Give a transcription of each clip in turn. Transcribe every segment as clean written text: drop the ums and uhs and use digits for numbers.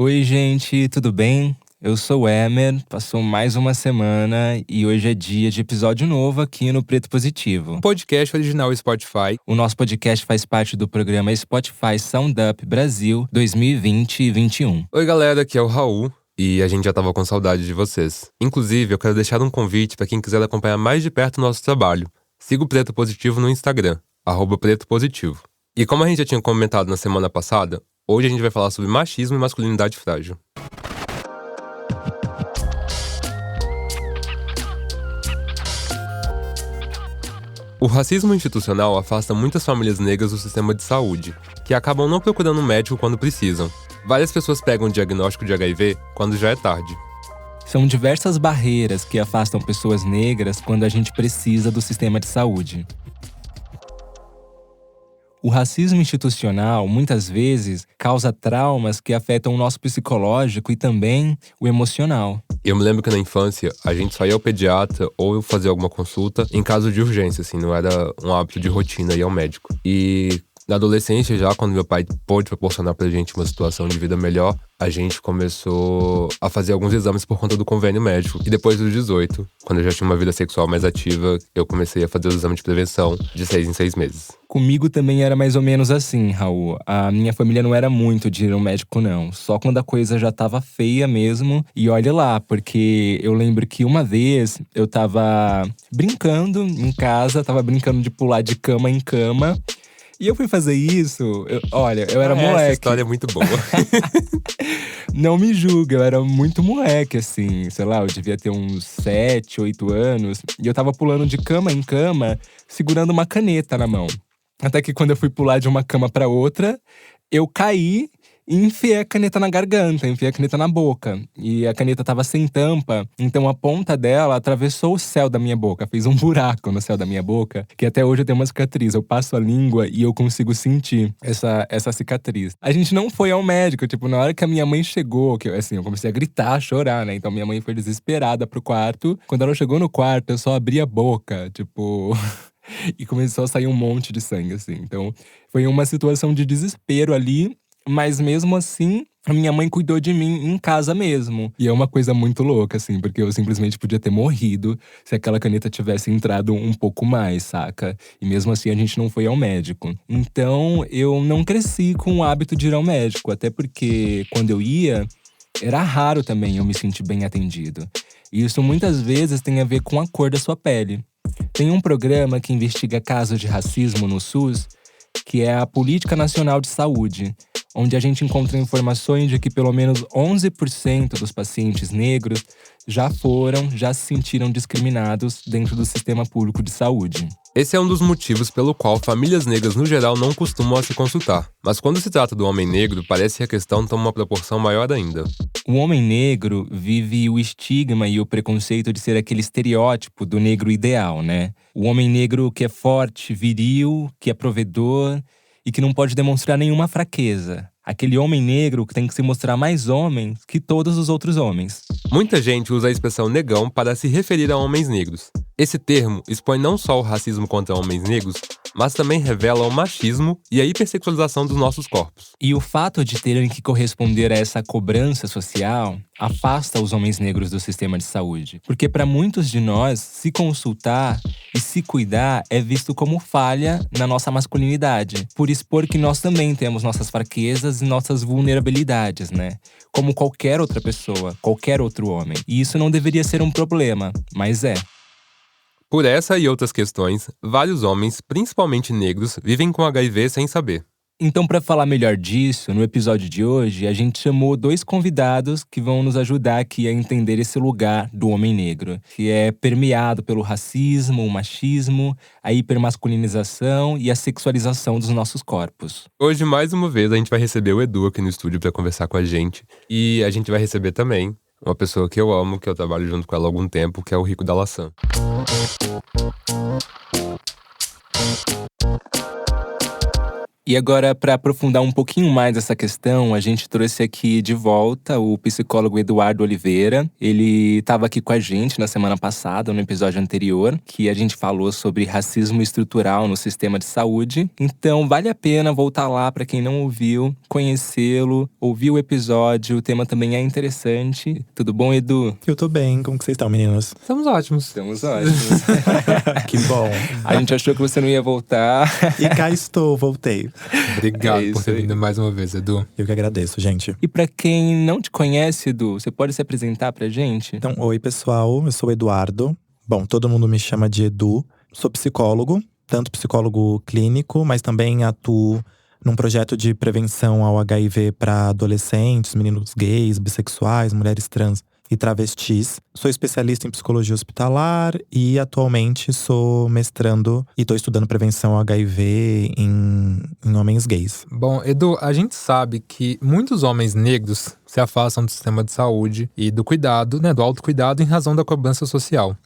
Oi, gente, tudo bem? Eu sou o Emer, passou mais uma semana e hoje é dia de episódio novo aqui no Preto Positivo. Um podcast original Spotify. O nosso podcast faz parte do programa Spotify Sound Up Brasil 2020 e 2021. Oi galera, aqui é o Raul e a gente já tava com saudade de vocês. Inclusive, eu quero deixar um convite para quem quiser acompanhar mais de perto o nosso trabalho. Siga o Preto Positivo no Instagram, @Preto Positivo. E como a gente já tinha comentado na semana passada, hoje a gente vai falar sobre machismo e masculinidade frágil. O racismo institucional afasta muitas famílias negras do sistema de saúde, que acabam não procurando um médico quando precisam. Várias pessoas pegam o diagnóstico de HIV quando já é tarde. São diversas barreiras que afastam pessoas negras quando a gente precisa do sistema de saúde. O racismo institucional, muitas vezes, causa traumas que afetam o nosso psicológico e também o emocional. Eu me lembro que na infância, a gente só ia ao pediatra ou fazer alguma consulta em caso de urgência, assim, não era um hábito de rotina ir ao médico. E na adolescência já, quando meu pai pôde proporcionar pra gente uma situação de vida melhor, a gente começou a fazer alguns exames por conta do convênio médico. E depois dos 18, quando eu já tinha uma vida sexual mais ativa, eu comecei a fazer os exames de prevenção de 6 em 6 meses. Comigo também era mais ou menos assim, Raul. A minha família não era muito de ir ao médico, não. Só quando a coisa já tava feia mesmo. E olha lá, porque eu lembro que uma vez eu tava brincando em casa, tava brincando de pular de cama em cama. E eu fui fazer isso, eu era moleque. Essa história é muito boa. Não me julga, eu era muito moleque, assim. Sei lá, eu devia ter uns 7, 8 anos. E eu tava pulando de cama em cama, segurando uma caneta na mão. Até que quando eu fui pular de uma cama pra outra, eu caí e enfiei a caneta na garganta, enfiei a caneta na boca. E a caneta tava sem tampa, então a ponta dela atravessou o céu da minha boca. Fez um buraco no céu da minha boca, que até hoje eu tenho uma cicatriz. Eu passo a língua e eu consigo sentir essa cicatriz. A gente não foi ao médico, tipo, na hora que a minha mãe chegou, eu comecei a gritar, a chorar, né? Então minha mãe foi desesperada pro quarto. Quando ela chegou no quarto, eu só abri a boca, tipo… E começou a sair um monte de sangue, assim. Então, foi uma situação de desespero ali. Mas mesmo assim, a minha mãe cuidou de mim em casa mesmo. E é uma coisa muito louca, assim. Porque eu simplesmente podia ter morrido se aquela caneta tivesse entrado um pouco mais, saca? E mesmo assim, a gente não foi ao médico. Então, eu não cresci com o hábito de ir ao médico. Até porque, quando eu ia, era raro também eu me sentir bem atendido. E isso muitas vezes tem a ver com a cor da sua pele. Tem um programa que investiga casos de racismo no SUS, que é a Política Nacional de Saúde, onde a gente encontra informações de que pelo menos 11% dos pacientes negros já se sentiram discriminados dentro do sistema público de saúde. Esse é um dos motivos pelo qual famílias negras no geral não costumam se consultar. Mas quando se trata do homem negro, parece que a questão toma uma proporção maior ainda. O homem negro vive o estigma e o preconceito de ser aquele estereótipo do negro ideal, né? O homem negro que é forte, viril, que é provedor e que não pode demonstrar nenhuma fraqueza. Aquele homem negro que tem que se mostrar mais homem que todos os outros homens. Muita gente usa a expressão negão para se referir a homens negros. Esse termo expõe não só o racismo contra homens negros, mas também revela o machismo e a hipersexualização dos nossos corpos. E o fato de terem que corresponder a essa cobrança social afasta os homens negros do sistema de saúde. Porque para muitos de nós, se consultar e se cuidar é visto como falha na nossa masculinidade. Por expor que nós também temos nossas fraquezas e nossas vulnerabilidades, né? Como qualquer outra pessoa, qualquer outro homem. E isso não deveria ser um problema, mas é. Por essa e outras questões, vários homens, principalmente negros, vivem com HIV sem saber. Então, para falar melhor disso, no episódio de hoje, a gente chamou 2 convidados que vão nos ajudar aqui a entender esse lugar do homem negro, que é permeado pelo racismo, o machismo, a hipermasculinização e a sexualização dos nossos corpos. Hoje, mais uma vez, a gente vai receber o Edu aqui no estúdio para conversar com a gente. E a gente vai receber também uma pessoa que eu amo, que eu trabalho junto com ela há algum tempo, que é o Rico da Laçã. E agora, para aprofundar um pouquinho mais essa questão, a gente trouxe aqui de volta o psicólogo Eduardo Oliveira. Ele estava aqui com a gente na semana passada, no episódio anterior, que a gente falou sobre racismo estrutural no sistema de saúde. Então, vale a pena voltar lá para quem não ouviu, conhecê-lo, ouvir o episódio. O tema também é interessante. Tudo bom, Edu? Eu tô bem, como que vocês estão, meninos? Estamos ótimos. Estamos ótimos. Que bom. A gente achou que você não ia voltar. E cá estou, voltei. Obrigado É por isso ter aí. vindo mais uma vez, Edu. Eu que agradeço, gente. E para quem não te conhece, Edu, você pode se apresentar pra gente? Então, oi pessoal, eu sou o Eduardo. Bom, todo mundo me chama de Edu. Sou psicólogo, tanto psicólogo clínico, mas também atuo num projeto de prevenção ao HIV para adolescentes, meninos gays, bissexuais, mulheres trans e travestis. Sou especialista em psicologia hospitalar e atualmente sou mestrando e estou estudando prevenção ao HIV em homens gays. Bom, Edu, a gente sabe que muitos homens negros se afastam do sistema de saúde e do cuidado, né, do autocuidado em razão da cobrança social.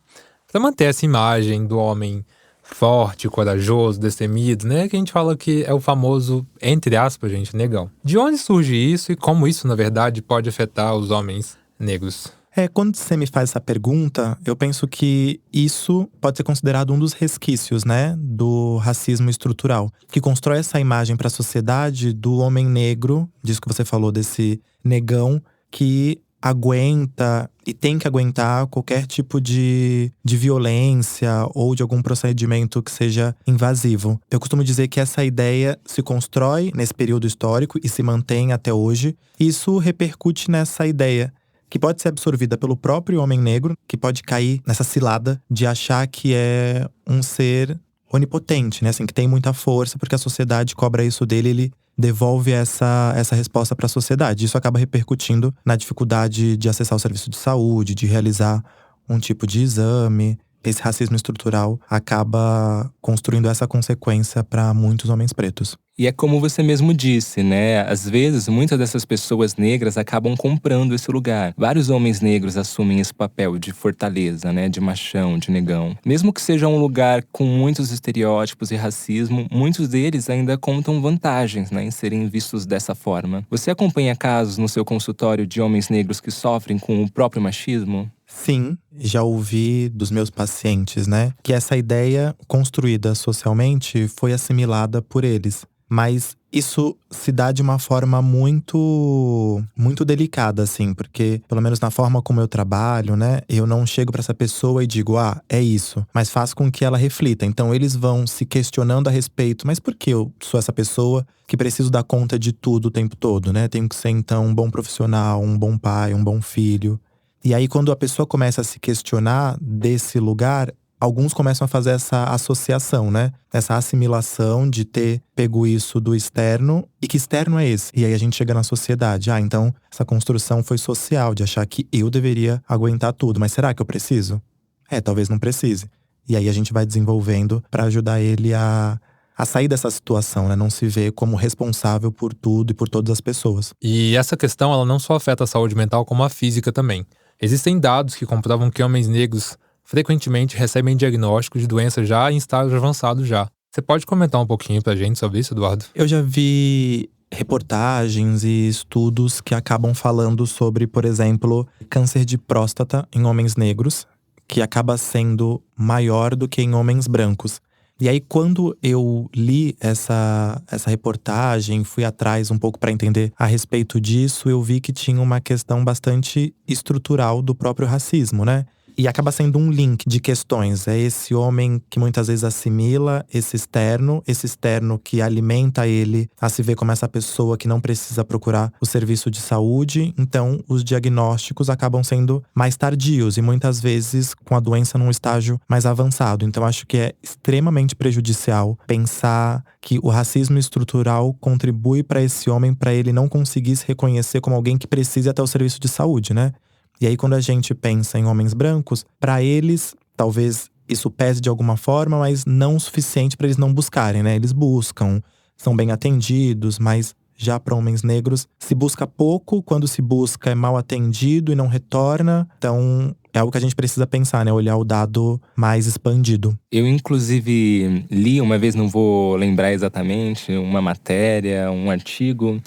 Para manter essa imagem do homem forte, corajoso, destemido, né, que a gente fala que é o famoso, entre aspas, gente, negão. De onde surge isso e como isso, na verdade, pode afetar os homens negros? Quando você me faz essa pergunta, eu penso que isso pode ser considerado um dos resquícios, né, do racismo estrutural, que constrói essa imagem para a sociedade do homem negro, disso que você falou, desse negão que aguenta e tem que aguentar qualquer tipo de violência ou de algum procedimento que seja invasivo. Eu costumo dizer que essa ideia se constrói nesse período histórico e se mantém até hoje. E isso repercute nessa ideia que pode ser absorvida pelo próprio homem negro, que pode cair nessa cilada de achar que é um ser onipotente, né? Assim, que tem muita força, porque a sociedade cobra isso dele, ele devolve essa resposta para a sociedade. Isso acaba repercutindo na dificuldade de acessar o serviço de saúde, de realizar um tipo de exame. Esse racismo estrutural acaba construindo essa consequência para muitos homens pretos. E é como você mesmo disse, né? Às vezes, muitas dessas pessoas negras acabam comprando esse lugar. Vários homens negros assumem esse papel de fortaleza, né? De machão, de negão. Mesmo que seja um lugar com muitos estereótipos e racismo, muitos deles ainda contam vantagens, né? Em serem vistos dessa forma. Você acompanha casos no seu consultório de homens negros que sofrem com o próprio machismo? Sim, já ouvi dos meus pacientes, né? Que essa ideia construída socialmente foi assimilada por eles. Mas isso se dá de uma forma muito delicada, assim. Porque, pelo menos na forma como eu trabalho, né? Eu não chego pra essa pessoa e digo, é isso. Mas faço com que ela reflita. Então, eles vão se questionando a respeito. Mas por que eu sou essa pessoa que preciso dar conta de tudo o tempo todo, né? Tenho que ser, então, um bom profissional, um bom pai, um bom filho. E aí, quando a pessoa começa a se questionar desse lugar, alguns começam a fazer essa associação, né? Essa assimilação de ter pego isso do externo. E que externo é esse? E aí a gente chega na sociedade. Então essa construção foi social, de achar que eu deveria aguentar tudo. Mas será que eu preciso? Talvez não precise. E aí a gente vai desenvolvendo para ajudar ele a sair dessa situação, né? Não se ver como responsável por tudo e por todas as pessoas. E essa questão, ela não só afeta a saúde mental, como a física também. Existem dados que comprovam que homens negros frequentemente recebem diagnósticos de doenças já em estágio avançado já. Você pode comentar um pouquinho pra gente sobre isso, Eduardo? Eu já vi reportagens e estudos que acabam falando sobre, por exemplo, câncer de próstata em homens negros, que acaba sendo maior do que em homens brancos. E aí, quando eu li essa reportagem, fui atrás um pouco para entender a respeito disso, eu vi que tinha uma questão bastante estrutural do próprio racismo, né? E acaba sendo um link de questões. É esse homem que muitas vezes assimila esse externo que alimenta ele a se ver como essa pessoa que não precisa procurar o serviço de saúde. Então, os diagnósticos acabam sendo mais tardios e muitas vezes com a doença num estágio mais avançado. Então, acho que é extremamente prejudicial pensar que o racismo estrutural contribui para esse homem, para ele não conseguir se reconhecer como alguém que precisa até o serviço de saúde, né? E aí, quando a gente pensa em homens brancos, para eles, talvez isso pese de alguma forma, mas não o suficiente para eles não buscarem, né? Eles buscam, são bem atendidos, mas já para homens negros, se busca pouco, quando se busca é mal atendido e não retorna. Então, é algo que a gente precisa pensar, né? Olhar o dado mais expandido. Eu, inclusive, li uma vez, não vou lembrar exatamente, uma matéria, um artigo,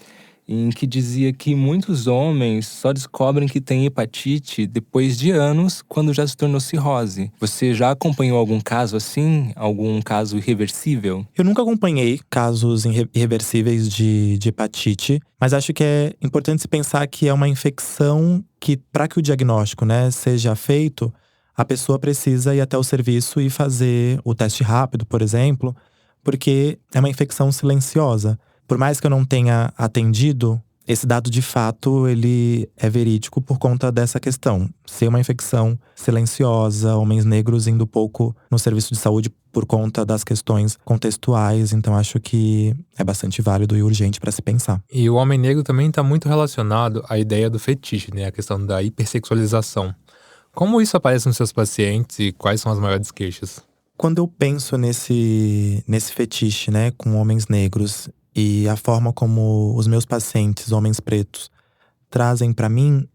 em que dizia que muitos homens só descobrem que têm hepatite depois de anos, quando já se tornou cirrose. Você já acompanhou algum caso assim? Algum caso irreversível? Eu nunca acompanhei casos irreversíveis de hepatite, mas acho que é importante se pensar que é uma infecção que, para que o diagnóstico, né, seja feito, a pessoa precisa ir até o serviço e fazer o teste rápido, por exemplo, porque é uma infecção silenciosa. Por mais que eu não tenha atendido, esse dado de fato ele é verídico por conta dessa questão. Ser uma infecção silenciosa, homens negros indo pouco no serviço de saúde por conta das questões contextuais. Então acho que é bastante válido e urgente para se pensar. E o homem negro também está muito relacionado à ideia do fetiche, né? A questão da hipersexualização. Como isso aparece nos seus pacientes e quais são as maiores queixas? Quando eu penso nesse fetiche, né, com homens negros, e a forma como os meus pacientes, homens pretos, trazem para mim,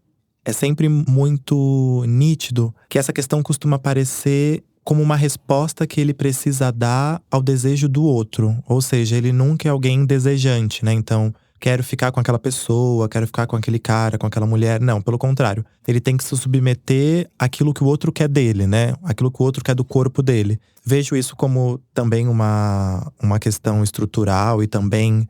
é sempre muito nítido que essa questão costuma aparecer como uma resposta que ele precisa dar ao desejo do outro. Ou seja, ele nunca é alguém desejante, né? Então, quero ficar com aquela pessoa, quero ficar com aquele cara, com aquela mulher. Não, pelo contrário. Ele tem que se submeter àquilo que o outro quer dele, né? Aquilo que o outro quer do corpo dele. Vejo isso como também uma questão estrutural e também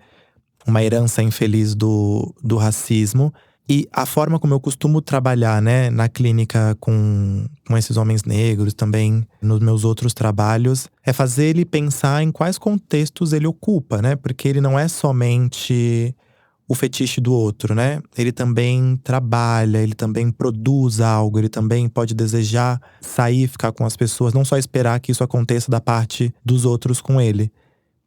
uma herança infeliz do racismo. E a forma como eu costumo trabalhar, né, na clínica com esses homens negros, também nos meus outros trabalhos, é fazer ele pensar em quais contextos ele ocupa, né? Porque ele não é somente o fetiche do outro, né? Ele também trabalha, ele também produz algo, ele também pode desejar sair, ficar com as pessoas, não só esperar que isso aconteça da parte dos outros com ele.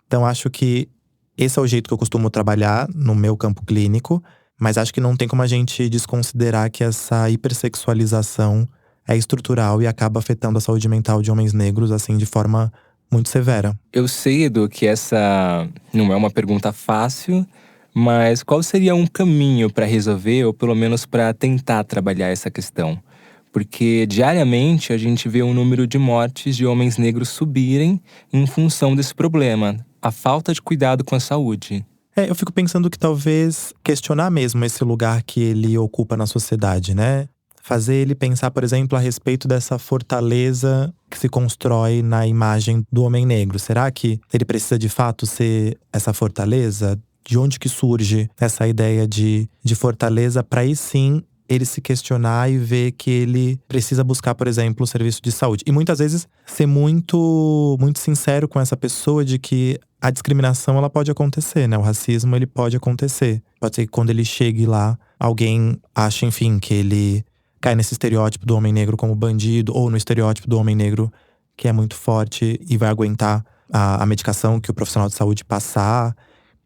Então acho que esse é o jeito que eu costumo trabalhar no meu campo clínico, mas acho que não tem como a gente desconsiderar que essa hipersexualização é estrutural e acaba afetando a saúde mental de homens negros, assim, de forma muito severa. Eu sei, Edu, que essa não é uma pergunta fácil, mas qual seria um caminho para resolver, ou pelo menos para tentar trabalhar essa questão? Porque diariamente a gente vê o número de mortes de homens negros subirem em função desse problema, a falta de cuidado com a saúde. Eu fico pensando que talvez questionar mesmo esse lugar que ele ocupa na sociedade, né? Fazer ele pensar, por exemplo, a respeito dessa fortaleza que se constrói na imagem do homem negro. Será que ele precisa de fato ser essa fortaleza? De onde que surge essa ideia de fortaleza para aí sim ele se questionar e ver que ele precisa buscar, por exemplo, o serviço de saúde. E muitas vezes ser muito, muito sincero com essa pessoa de que a discriminação ela pode acontecer, né? O racismo ele pode acontecer. Pode ser que quando ele chegue lá, alguém ache, enfim, que ele cai nesse estereótipo do homem negro como bandido, ou no estereótipo do homem negro que é muito forte e vai aguentar a medicação que o profissional de saúde passar.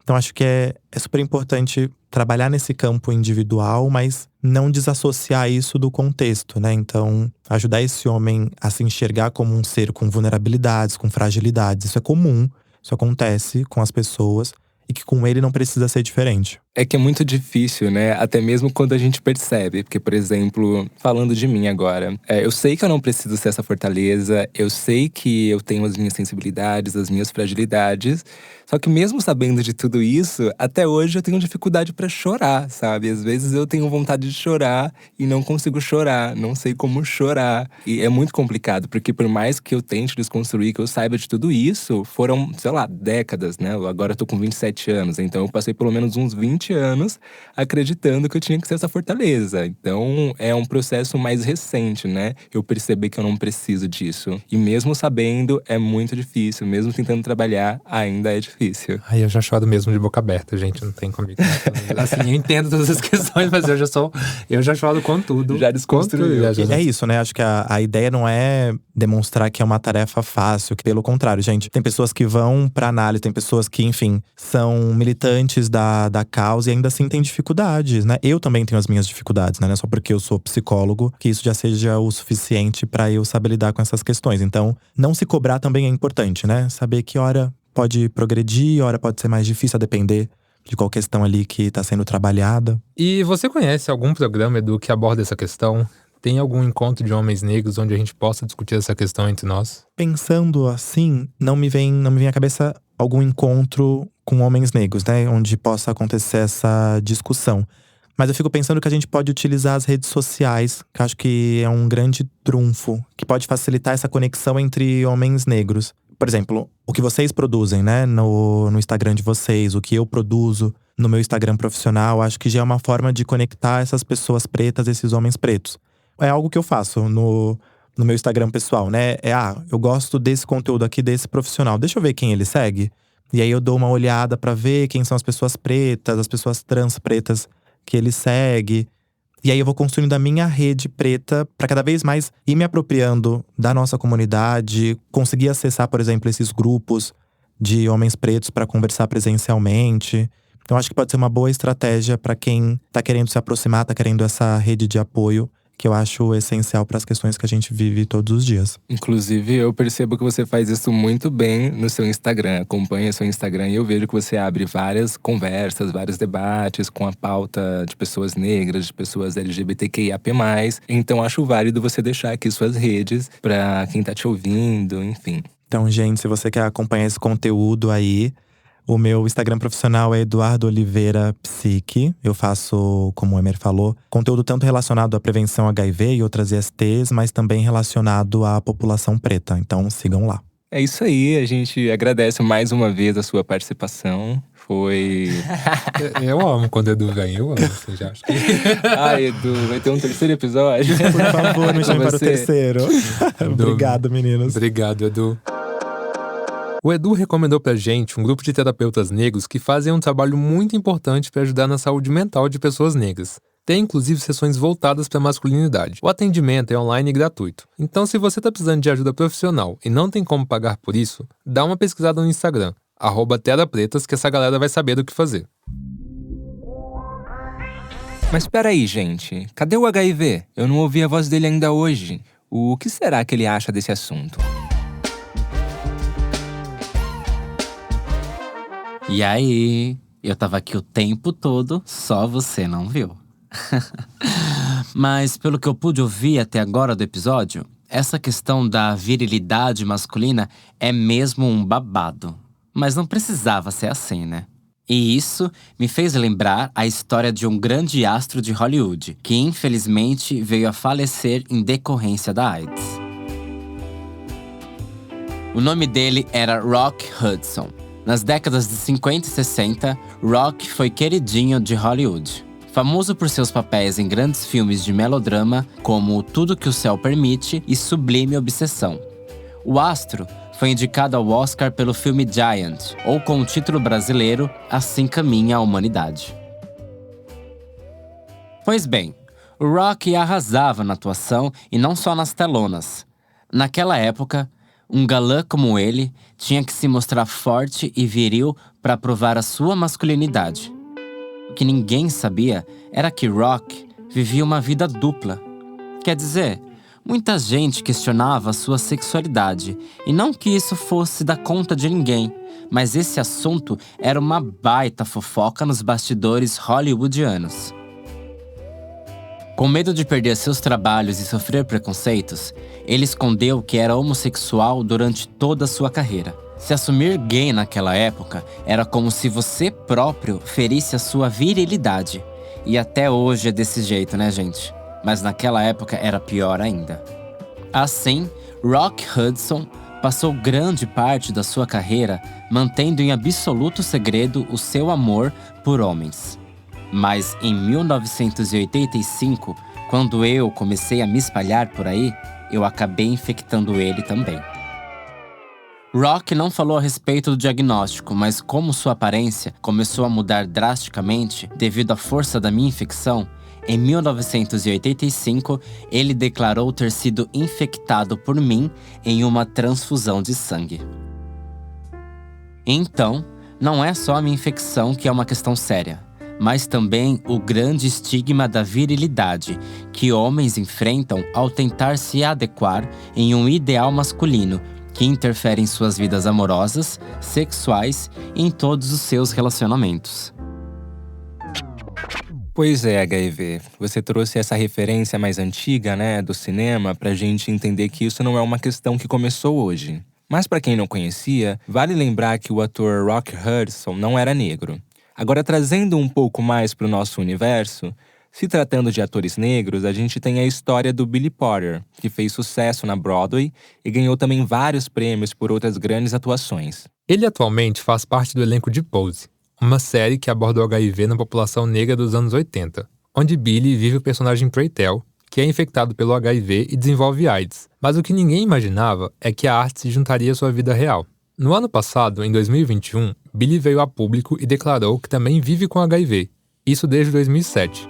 Então acho que é super importante trabalhar nesse campo individual, mas não desassociar isso do contexto, né? Então, ajudar esse homem a se enxergar como um ser com vulnerabilidades, com fragilidades. Isso é comum, isso acontece com as pessoas e que com ele não precisa ser diferente. É que é muito difícil, né? Até mesmo quando a gente percebe. Porque, por exemplo, falando de mim agora. Eu sei que eu não preciso ser essa fortaleza. Eu sei que eu tenho as minhas sensibilidades, as minhas fragilidades. Só que mesmo sabendo de tudo isso, até hoje eu tenho dificuldade pra chorar, sabe? Às vezes eu tenho vontade de chorar e não consigo chorar. Não sei como chorar. E é muito complicado, porque por mais que eu tente desconstruir, que eu saiba de tudo isso, foram, sei lá, décadas, né? Agora eu tô com 27 anos. Então eu passei pelo menos uns 20 anos acreditando que eu tinha que ser essa fortaleza. Então é um processo mais recente, né? Eu percebi que eu não preciso disso. E mesmo sabendo, é muito difícil. Mesmo tentando trabalhar, ainda é difícil. Ai, eu já choro mesmo de boca aberta, gente. Não tem comigo. Assim, eu entendo todas as questões, mas eu já choro com tudo. Já desconstruiu. É isso, né? Acho que a ideia não é demonstrar que é uma tarefa fácil. Que, pelo contrário, gente. Tem pessoas que vão pra análise, tem pessoas que, enfim, são militantes da causa e ainda assim têm dificuldades, né? Eu também tenho as minhas dificuldades, né? Não é só porque eu sou psicólogo que isso já seja o suficiente pra eu saber lidar com essas questões. Então, não se cobrar também é importante, né? Saber que hora pode progredir, hora pode ser mais difícil, a depender de qual questão ali que tá sendo trabalhada. E você conhece algum programa, Edu, que aborda essa questão? Tem algum encontro de homens negros onde a gente possa discutir essa questão entre nós? Pensando assim, não me vem à cabeça algum encontro com homens negros, né? Onde possa acontecer essa discussão. Mas eu fico pensando que a gente pode utilizar as redes sociais, que eu acho que é um grande trunfo, que pode facilitar essa conexão entre homens negros. Por exemplo, o que vocês produzem, né, no Instagram de vocês, o que eu produzo no meu Instagram profissional, acho que já é uma forma de conectar essas pessoas pretas, esses homens pretos. É algo que eu faço no meu Instagram pessoal, né? Eu gosto desse conteúdo aqui, desse profissional. Deixa eu ver quem ele segue. E aí eu dou uma olhada pra ver quem são as pessoas pretas, as pessoas trans pretas que ele segue. E aí eu vou construindo a minha rede preta pra cada vez mais ir me apropriando da nossa comunidade, conseguir acessar, por exemplo, esses grupos de homens pretos pra conversar presencialmente. Então acho que pode ser uma boa estratégia pra quem tá querendo se aproximar, tá querendo essa rede de apoio, que eu acho essencial para as questões que a gente vive todos os dias. Inclusive, eu percebo que você faz isso muito bem no seu Instagram. Acompanho seu Instagram e eu vejo que você abre várias conversas, vários debates com a pauta de pessoas negras, de pessoas LGBTQIAP+. Então, acho válido você deixar aqui suas redes para quem tá te ouvindo, enfim. Então, gente, se você quer acompanhar esse conteúdo aí, o meu Instagram profissional é Eduardo Oliveira Psique. Eu faço, como o Emer falou, conteúdo tanto relacionado à prevenção HIV e outras ISTs, mas também relacionado à população preta. Então sigam lá. É isso aí, a gente agradece mais uma vez a sua participação. Foi… Eu amo quando o Edu vem, eu amo, você já acha que… Ai, Edu, vai ter um terceiro episódio? Por favor, me chame para o Você. terceiro. Obrigado, meninos. Obrigado, Edu. O Edu recomendou pra gente um grupo de terapeutas negros que fazem um trabalho muito importante para ajudar na saúde mental de pessoas negras. Tem inclusive sessões voltadas para masculinidade. O atendimento é online e gratuito. Então, se você tá precisando de ajuda profissional e não tem como pagar por isso, dá uma pesquisada no Instagram, @terapretas, que essa galera vai saber o que fazer. Mas peraí, gente. Cadê o HIV? Eu não ouvi a voz dele ainda hoje. O que será que ele acha desse assunto? E aí, eu tava aqui o tempo todo, só você não viu. Mas pelo que eu pude ouvir até agora do episódio, essa questão da virilidade masculina é mesmo um babado. Mas não precisava ser assim, né? E isso me fez lembrar a história de um grande astro de Hollywood, que infelizmente veio a falecer em decorrência da AIDS. O nome dele era Rock Hudson. Nas décadas de 50 e 60, Rock foi queridinho de Hollywood. Famoso por seus papéis em grandes filmes de melodrama, como Tudo que o Céu Permite e Sublime Obsessão. O astro foi indicado ao Oscar pelo filme Giant, ou com o título brasileiro Assim Caminha a Humanidade. Pois bem, o Rock arrasava na atuação e não só nas telonas. Naquela época, um galã como ele tinha que se mostrar forte e viril para provar a sua masculinidade. O que ninguém sabia era que Rock vivia uma vida dupla. Quer dizer, muita gente questionava a sua sexualidade, e não que isso fosse dar conta de ninguém, mas esse assunto era uma baita fofoca nos bastidores hollywoodianos. Com medo de perder seus trabalhos e sofrer preconceitos, ele escondeu que era homossexual durante toda a sua carreira. Se assumir gay naquela época era como se você próprio ferisse a sua virilidade. E até hoje é desse jeito, né, gente? Mas naquela época era pior ainda. Assim, Rock Hudson passou grande parte da sua carreira mantendo em absoluto segredo o seu amor por homens. Mas em 1985, quando eu comecei a me espalhar por aí, eu acabei infectando ele também. Rock não falou a respeito do diagnóstico, mas como sua aparência começou a mudar drasticamente devido à força da minha infecção, em 1985, ele declarou ter sido infectado por mim em uma transfusão de sangue. Então, não é só a minha infecção que é uma questão séria, mas também o grande estigma da virilidade que homens enfrentam ao tentar se adequar em um ideal masculino que interfere em suas vidas amorosas, sexuais e em todos os seus relacionamentos. Pois é, HIV. Você trouxe essa referência mais antiga, né, do cinema, pra gente entender que isso não é uma questão que começou hoje. Mas pra quem não conhecia, vale lembrar que o ator Rock Hudson não era negro. Agora, trazendo um pouco mais pro nosso universo, se tratando de atores negros, a gente tem a história do Billy Potter, que fez sucesso na Broadway e ganhou também vários prêmios por outras grandes atuações. Ele atualmente faz parte do elenco de Pose, uma série que aborda o HIV na população negra dos anos 80, onde Billy vive o personagem Preytel, que é infectado pelo HIV e desenvolve AIDS. Mas o que ninguém imaginava é que a arte se juntaria à sua vida real. No ano passado, em 2021, Billy veio a público e declarou que também vive com HIV, isso desde 2007.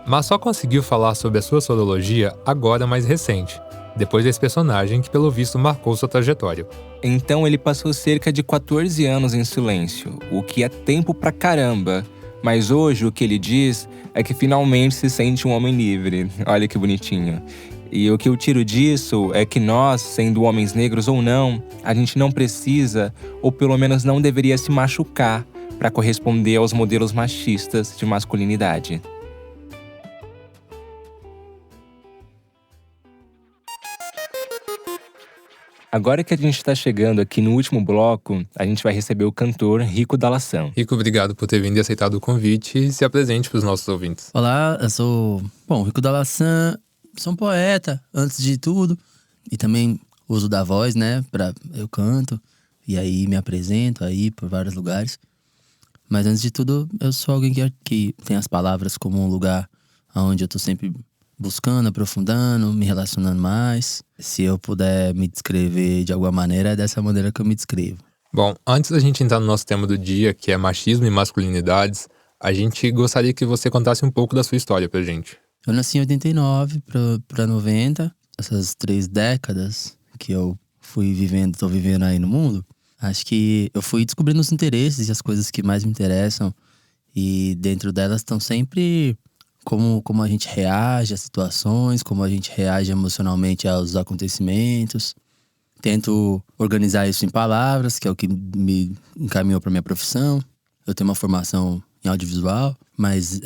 Mas só conseguiu falar sobre a sua sorologia agora mais recente, depois desse personagem que pelo visto marcou sua trajetória. Então ele passou cerca de 14 anos em silêncio, o que é tempo pra caramba. Mas hoje o que ele diz é que finalmente se sente um homem livre. Olha que bonitinho. E o que eu tiro disso é que nós, sendo homens negros ou não, a gente não precisa, ou pelo menos não deveria se machucar para corresponder aos modelos machistas de masculinidade. Agora que a gente está chegando aqui no último bloco, a gente vai receber o cantor Rico da Lação. Rico, obrigado por ter vindo e aceitado o convite e se apresente para os nossos ouvintes. Olá, eu sou, Rico da Lação, sou um poeta, antes de tudo. E também uso da voz, né, eu canto. E aí me apresento aí por vários lugares. Mas antes de tudo, eu sou alguém que tem as palavras como um lugar onde eu tô sempre buscando, aprofundando, me relacionando mais. Se eu puder me descrever de alguma maneira, é dessa maneira que eu me descrevo. Bom, antes da gente entrar no nosso tema do dia, que é machismo e masculinidades, a gente gostaria que você contasse um pouco da sua história pra gente. Eu nasci em 89 pra 90. Essas 3 décadas que eu tô vivendo aí no mundo, acho que eu fui descobrindo os interesses e as coisas que mais me interessam. E dentro delas estão sempre como a gente reage às situações, como a gente reage emocionalmente aos acontecimentos. Tento organizar isso em palavras, que é o que me encaminhou para minha profissão. Eu tenho uma formação em audiovisual, mas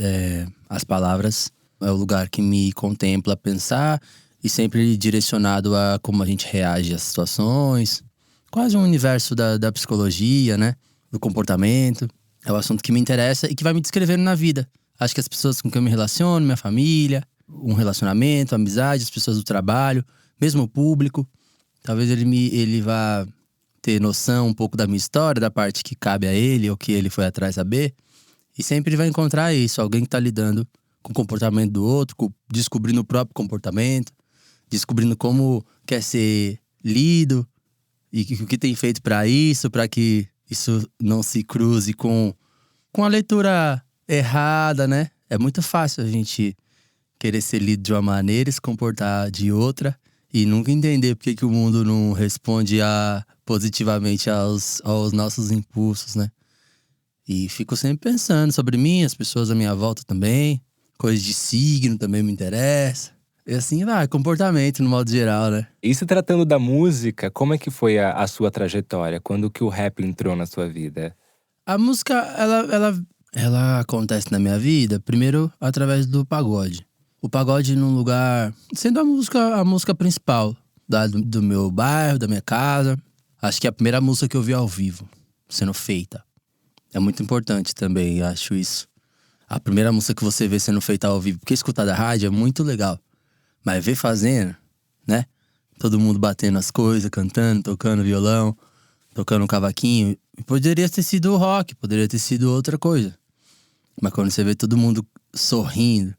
as palavras é o lugar que me contempla pensar e sempre direcionado a como a gente reage às situações. Quase um universo da psicologia, né? Do comportamento. É o assunto que me interessa e que vai me descrevendo na vida. Acho que as pessoas com quem eu me relaciono, minha família, um relacionamento, amizade, as pessoas do trabalho, mesmo o público. Talvez ele vá ter noção um pouco da minha história, da parte que cabe a ele, ou que ele foi atrás saber. E sempre vai encontrar isso, alguém que tá lidando com o comportamento do outro, descobrindo o próprio comportamento, descobrindo como quer ser lido e o que tem feito para que isso não se cruze com a leitura errada, né? É muito fácil a gente querer ser lido de uma maneira e se comportar de outra e nunca entender por que o mundo não responde positivamente aos nossos impulsos, né? E fico sempre pensando sobre mim, as pessoas à minha volta também. Coisas de signo também me interessa. E assim vai, comportamento no modo geral, né? E se tratando da música, como é que foi a sua trajetória? Quando que o rap entrou na sua vida? A música, ela acontece na minha vida, primeiro através do pagode. O pagode num lugar, sendo a música principal do meu bairro, da minha casa. Acho que é a primeira música que eu vi ao vivo, sendo feita. É muito importante também, acho isso. A primeira música que você vê sendo feita ao vivo, porque escutar da rádio é muito legal. Mas ver fazendo, né? Todo mundo batendo as coisas, cantando, tocando violão, tocando um cavaquinho. Poderia ter sido rock, poderia ter sido outra coisa. Mas quando você vê todo mundo sorrindo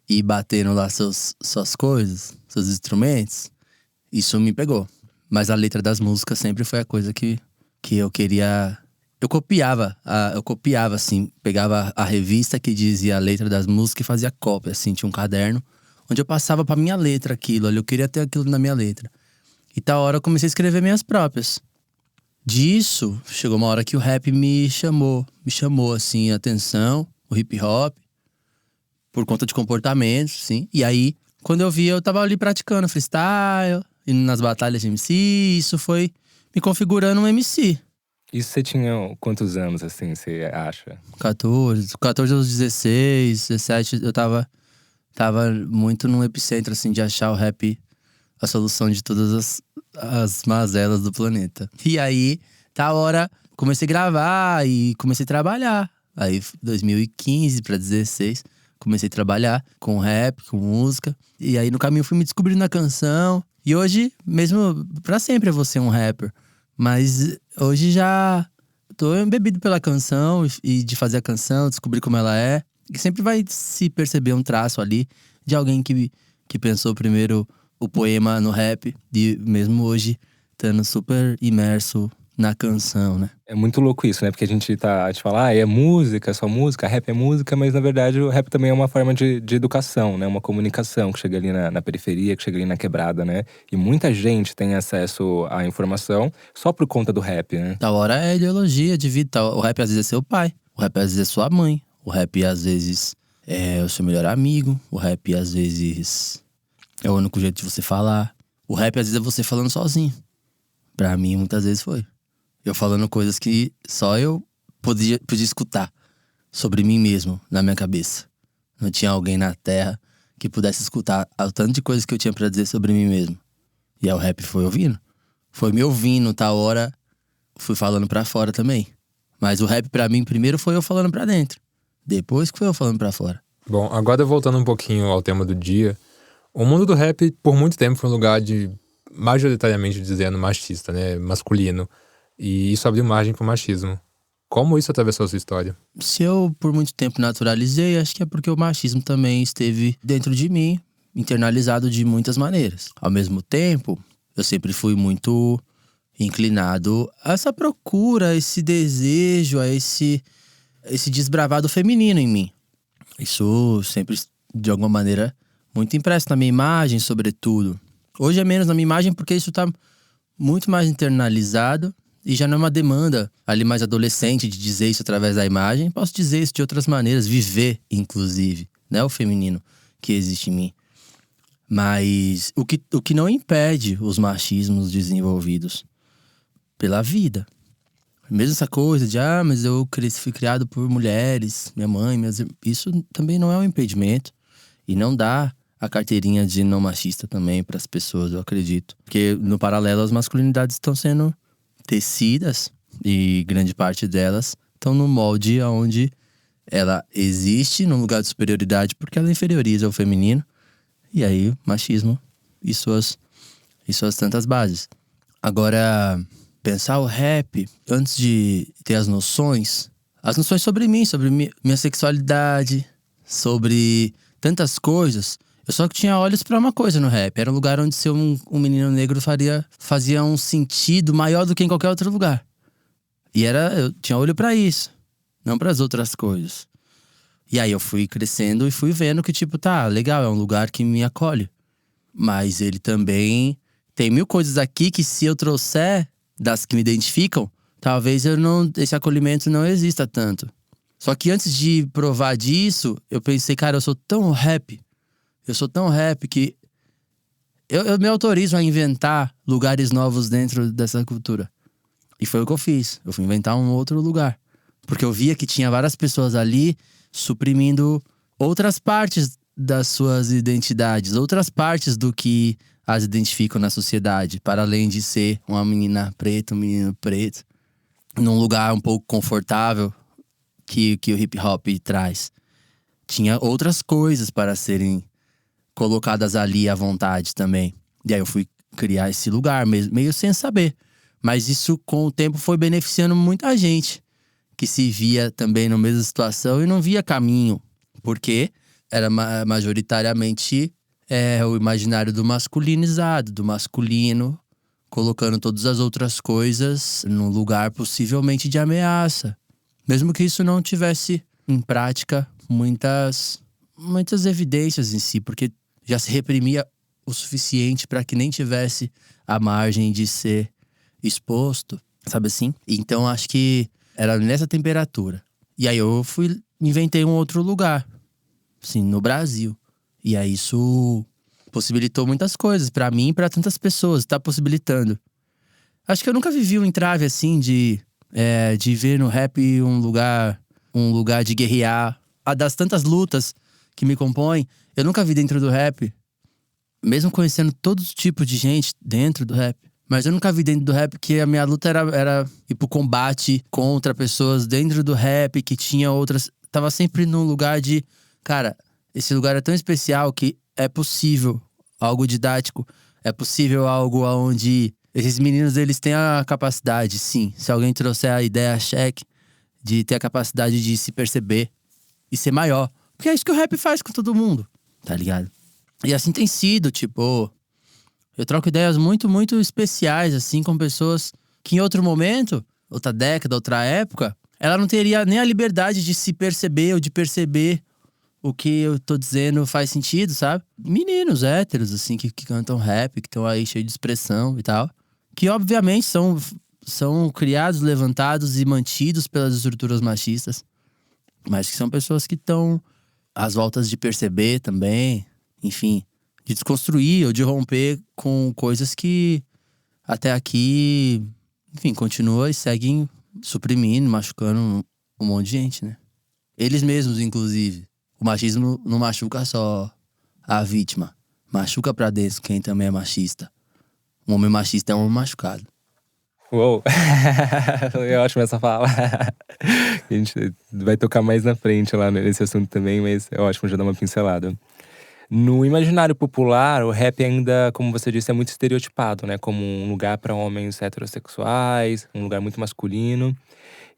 e batendo lá suas coisas, seus instrumentos, isso me pegou. Mas a letra das músicas sempre foi a coisa que eu queria. Eu copiava, assim, pegava a revista que dizia a letra das músicas e fazia cópia, assim, tinha um caderno onde eu passava pra minha letra aquilo, eu queria ter aquilo na minha letra. E tal hora eu comecei a escrever minhas próprias. Disso, chegou uma hora que o rap me chamou assim, a atenção, o hip hop, por conta de comportamentos, sim. E aí, quando eu vi, eu tava ali praticando freestyle, indo nas batalhas de MC, e isso foi me configurando um MC. Isso você tinha quantos anos, assim, você acha? 14 aos 16, 17, eu tava muito no epicentro, assim, de achar o rap a solução de todas as mazelas do planeta. E aí, tá hora, comecei a gravar e comecei a trabalhar. Aí, 2015 pra 16, comecei a trabalhar com rap, com música. E aí, no caminho, fui me descobrindo na canção. E hoje, mesmo, pra sempre eu vou ser um rapper. Mas hoje já tô embebido pela canção e de fazer a canção, descobrir como ela é. E sempre vai se perceber um traço ali de alguém que pensou primeiro o poema no rap. E mesmo hoje, estando super imerso na canção, né? É muito louco isso, né? Porque a gente fala, é música, só música, rap é música, mas na verdade o rap também é uma forma de educação, né? Uma comunicação que chega ali na periferia, que chega ali na quebrada, né? E muita gente tem acesso à informação só por conta do rap, né? Tal hora é ideologia de vida. O rap às vezes é seu pai, o rap às vezes é sua mãe, o rap às vezes é o seu melhor amigo, o rap às vezes é o único jeito de você falar. O rap às vezes é você falando sozinho. Pra mim, muitas vezes foi. Eu falando coisas que só eu podia escutar sobre mim mesmo, na minha cabeça. Não tinha alguém na terra que pudesse escutar o tanto de coisas que eu tinha pra dizer sobre mim mesmo. E aí o rap foi ouvindo. Foi me ouvindo, tal hora fui falando pra fora também. Mas o rap pra mim primeiro foi eu falando pra dentro. Depois que foi eu falando pra fora. Bom, agora voltando um pouquinho ao tema do dia. O mundo do rap, por muito tempo, foi um lugar de, majoritariamente dizendo, machista, né? Masculino. E isso abriu margem pro machismo. Como isso atravessou a sua história? Se eu, por muito tempo, naturalizei, acho que é porque o machismo também esteve dentro de mim, internalizado de muitas maneiras. Ao mesmo tempo, eu sempre fui muito inclinado a essa procura, a esse desejo, a esse desbravado feminino em mim. Isso sempre, de alguma maneira, muito impresso na minha imagem, sobretudo. Hoje é menos na minha imagem porque isso tá muito mais internalizado. E já não é uma demanda ali mais adolescente de dizer isso através da imagem. Posso dizer isso de outras maneiras, viver, inclusive, né? O feminino que existe em mim. Mas o que não impede os machismos desenvolvidos pela vida. Mesmo essa coisa de, mas eu fui criado por mulheres, minha mãe, isso também não é um impedimento. E não dá a carteirinha de não machista também para as pessoas, eu acredito. Porque no paralelo as masculinidades estão sendo tecidas, e grande parte delas estão no molde onde ela existe num lugar de superioridade porque ela inferioriza o feminino. E aí, machismo e suas tantas bases. Agora, pensar o rap, antes de ter as noções sobre mim, sobre minha sexualidade, sobre tantas coisas, eu só tinha olhos pra uma coisa no rap. Era um lugar onde ser um menino negro fazia um sentido maior do que em qualquer outro lugar. E eu tinha olho pra isso, não pras outras coisas. E aí eu fui crescendo e fui vendo que legal, é um lugar que me acolhe. Mas ele também tem mil coisas aqui que se eu trouxer das que me identificam, talvez esse acolhimento não exista tanto. Só que antes de provar disso, eu pensei, cara, eu sou tão rap que eu me autorizo a inventar lugares novos dentro dessa cultura. E foi o que eu fiz. Eu fui inventar um outro lugar. Porque eu via que tinha várias pessoas ali suprimindo outras partes das suas identidades, outras partes do que as identificam na sociedade, para além de ser uma menina preta, um menino preto, num lugar um pouco confortável que o hip hop traz. Tinha outras coisas para serem colocadas ali à vontade também. E aí eu fui criar esse lugar, meio sem saber. Mas isso, com o tempo, foi beneficiando muita gente que se via também na mesma situação e não via caminho. Porque era majoritariamente o imaginário do masculinizado, do masculino, colocando todas as outras coisas num lugar possivelmente de ameaça. Mesmo que isso não tivesse em prática muitas evidências em si, porque já se reprimia o suficiente para que nem tivesse a margem de ser exposto, sabe assim? Então acho que era nessa temperatura. E aí eu inventei um outro lugar, assim, no Brasil. E aí isso possibilitou muitas coisas para mim e para tantas pessoas, tá possibilitando. Acho que eu nunca vivi um entrave assim de de ver no rap um lugar de guerrear. Das tantas lutas que me compõem, eu nunca vi dentro do rap, mesmo conhecendo todos os tipos de gente dentro do rap, mas eu nunca vi dentro do rap que a minha luta era ir pro combate contra pessoas dentro do rap, que tinha outras. Tava sempre num lugar de, cara, esse lugar é tão especial que é possível algo didático, é possível algo onde esses meninos, eles têm a capacidade, sim, se alguém trouxer a ideia a cheque, de ter a capacidade de se perceber e ser maior. Porque é isso que o rap faz com todo mundo, tá ligado? E assim tem sido, tipo, eu troco ideias muito, muito especiais, assim, com pessoas que em outro momento, outra década, outra época, ela não teria nem a liberdade de se perceber ou de perceber o que eu tô dizendo faz sentido, sabe? Meninos héteros, assim, que cantam rap, que estão aí cheios de expressão e tal. Que, obviamente, são criados, levantados e mantidos pelas estruturas machistas. Mas que são pessoas que estão às voltas de perceber também. Enfim, de desconstruir ou de romper com coisas que até aqui, enfim, continuam e seguem suprimindo, machucando um monte de gente, né? Eles mesmos, inclusive. O machismo não machuca só a vítima. Machuca pra dentro quem também é machista. Um homem machista é um homem machucado. Uou! É ótimo essa fala. A gente vai tocar mais na frente lá nesse assunto também, mas é ótimo já dar uma pincelada. No imaginário popular, o rap ainda, como você disse, é muito estereotipado, né? Como um lugar para homens heterossexuais, um lugar muito masculino.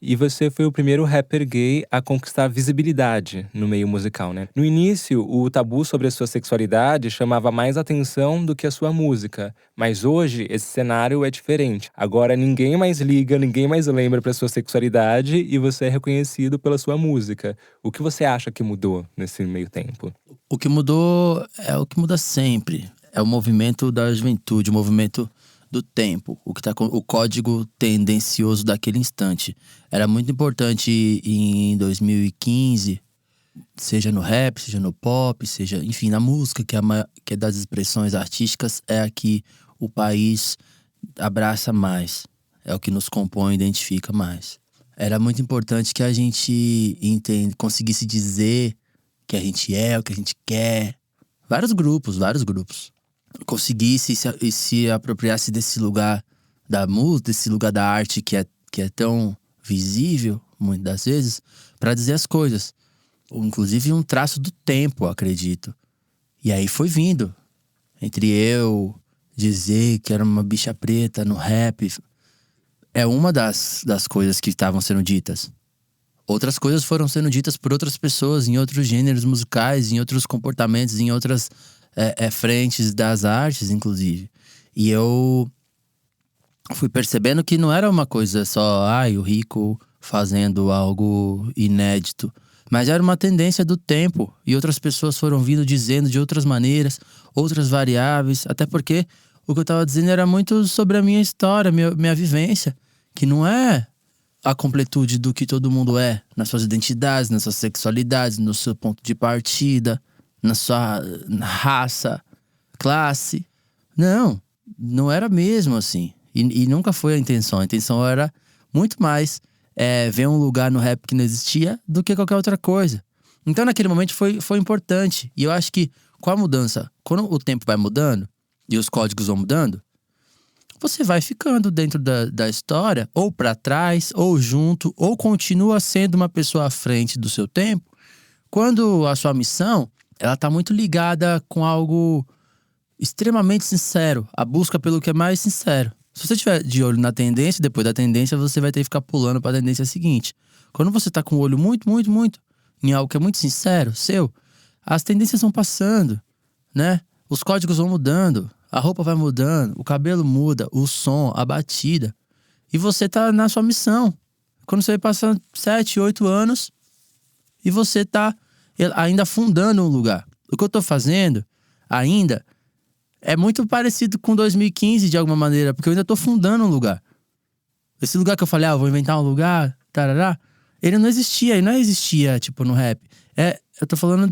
E você foi o primeiro rapper gay a conquistar visibilidade no meio musical, né? No início, o tabu sobre a sua sexualidade chamava mais atenção do que a sua música. Mas hoje, esse cenário é diferente. Agora, ninguém mais liga, ninguém mais lembra pra sua sexualidade e você é reconhecido pela sua música. O que você acha que mudou nesse meio tempo? O que mudou é o que muda sempre. É o movimento da juventude, o movimento do tempo, o código tendencioso daquele instante. Era muito importante em 2015, seja no rap, seja no pop, seja, enfim, na música, que é das expressões artísticas, é a que o país abraça mais. É o que nos compõe e identifica mais. Era muito importante que a gente conseguisse dizer que a gente é, o que a gente quer. Vários grupos. Conseguisse se apropriasse desse lugar da música, desse lugar da arte que é tão visível, muitas das vezes, para dizer as coisas. Inclusive um traço do tempo, acredito. E aí foi vindo. Entre eu dizer que era uma bicha preta no rap, é uma das coisas que estavam sendo ditas. Outras coisas foram sendo ditas por outras pessoas, em outros gêneros musicais, em outros comportamentos, em outras frentes das artes, inclusive. E eu fui percebendo que não era uma coisa só, o rico fazendo algo inédito. Mas era uma tendência do tempo. E outras pessoas foram vindo dizendo de outras maneiras, outras variáveis. Até porque o que eu tava dizendo era muito sobre a minha história, minha vivência. Que não é a completude do que todo mundo é. Nas suas identidades, nas suas sexualidades, no seu ponto de partida, na sua raça, classe. Não era mesmo assim. E nunca foi a intenção. A intenção era muito mais ver um lugar no rap que não existia do que qualquer outra coisa. Então naquele momento foi importante. E eu acho que com a mudança, quando o tempo vai mudando e os códigos vão mudando, você vai ficando dentro da história, ou pra trás, ou junto, ou continua sendo uma pessoa à frente do seu tempo, quando a sua missão, ela tá muito ligada com algo extremamente sincero, a busca pelo que é mais sincero. Se você estiver de olho na tendência, depois da tendência, você vai ter que ficar pulando pra tendência seguinte. Quando você tá com o olho muito em algo que é muito sincero, seu, as tendências vão passando, né? Os códigos vão mudando, a roupa vai mudando, o cabelo muda, o som, a batida. E você tá na sua missão. Quando você vai passando 7, 8 anos e você tá ainda fundando um lugar. O que eu tô fazendo ainda é muito parecido com 2015 de alguma maneira, porque eu ainda tô fundando um lugar. Esse lugar que eu falei, eu vou inventar um lugar, tarará, ele não existia, tipo, no rap. Eu tô falando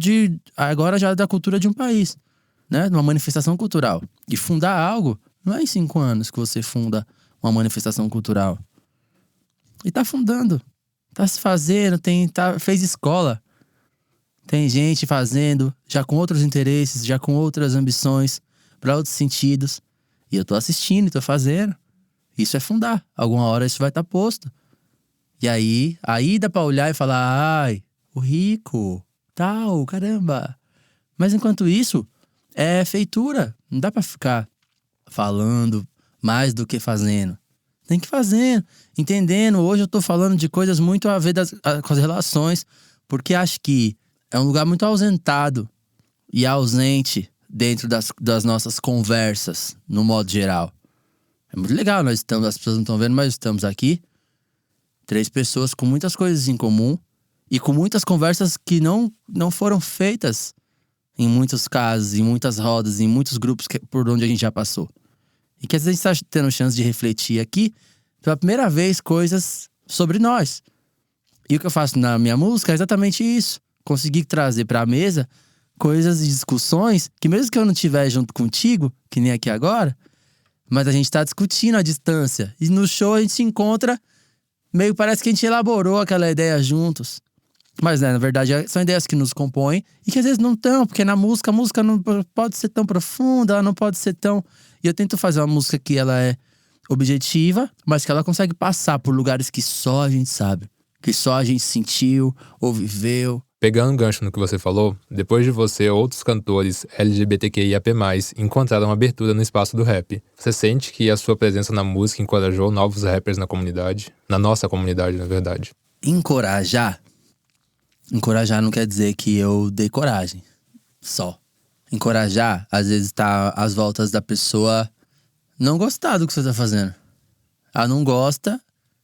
agora já da cultura de um país, né? De uma manifestação cultural. E fundar algo, não é em 5 anos que você funda uma manifestação cultural. E tá fundando. Tá se fazendo, fez escola. Tem gente fazendo, já com outros interesses, já com outras ambições, para outros sentidos. E eu tô assistindo e tô fazendo. Isso é fundar. Alguma hora isso vai estar posto. E aí dá pra olhar e falar, ai, o rico, tal, caramba. Mas enquanto isso, é feitura. Não dá pra ficar falando mais do que fazendo. Tem que ir fazendo, entendendo. Hoje eu tô falando de coisas muito a ver com as relações, porque acho que é um lugar muito ausentado e ausente dentro das nossas conversas, no modo geral. É muito legal, as pessoas não estão vendo, mas estamos aqui. 3 pessoas com muitas coisas em comum e com muitas conversas que não foram feitas em muitos casos, em muitas rodas, em muitos grupos por onde a gente já passou. E que às vezes a gente está tendo chance de refletir aqui, pela primeira vez, coisas sobre nós. E o que eu faço na minha música é exatamente isso. Conseguir trazer para a mesa coisas e discussões que mesmo que eu não estiver junto contigo, que nem aqui agora, mas a gente tá discutindo à distância. E no show a gente se encontra, meio parece que a gente elaborou aquela ideia juntos. Mas, né, na verdade, são ideias que nos compõem e que às vezes não estão, porque a música não pode ser tão profunda, ela não pode ser tão... E eu tento fazer uma música que ela é objetiva, mas que ela consegue passar por lugares que só a gente sabe, que só a gente sentiu ou viveu. Pegando um gancho no que você falou, depois de você, outros cantores LGBTQIAP+, encontraram abertura no espaço do rap. Você sente que a sua presença na música encorajou novos rappers na comunidade? Na nossa comunidade, na verdade. Encorajar não quer dizer que eu dei coragem, só. Encorajar, às vezes, tá às voltas da pessoa não gostar do que você tá fazendo. Ela não gosta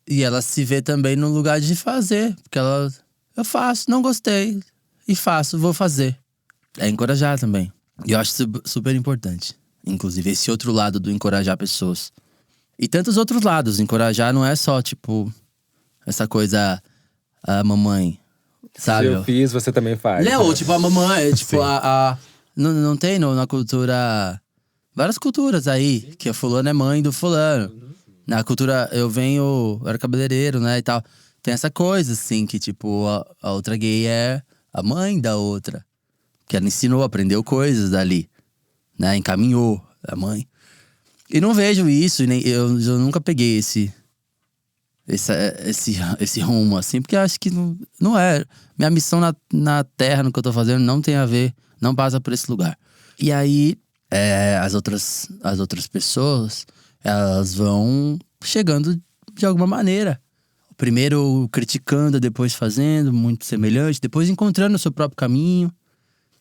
e ela se vê também no lugar de fazer, porque eu faço, não gostei, e faço, vou fazer. É encorajar também. E eu acho isso super importante. Inclusive, esse outro lado do encorajar pessoas. E tantos outros lados. Encorajar não é só, tipo, essa coisa, a mamãe, sabe? Se eu fiz, você também faz. Não, tipo, a mamãe, tipo, não tem na cultura... Várias culturas aí, que a fulano é mãe do fulano. Na cultura, eu era cabeleireiro, né, e tal. Tem essa coisa, assim, que tipo, a outra gay é a mãe da outra. Que ela ensinou, aprendeu coisas dali, né, encaminhou a mãe. E não vejo isso, eu nunca peguei esse rumo, assim, porque eu acho que não é. Minha missão na Terra, no que eu tô fazendo, não tem a ver, não passa por esse lugar. E aí, as outras pessoas, elas vão chegando de alguma maneira. Primeiro criticando, depois fazendo, muito semelhante, depois encontrando o seu próprio caminho.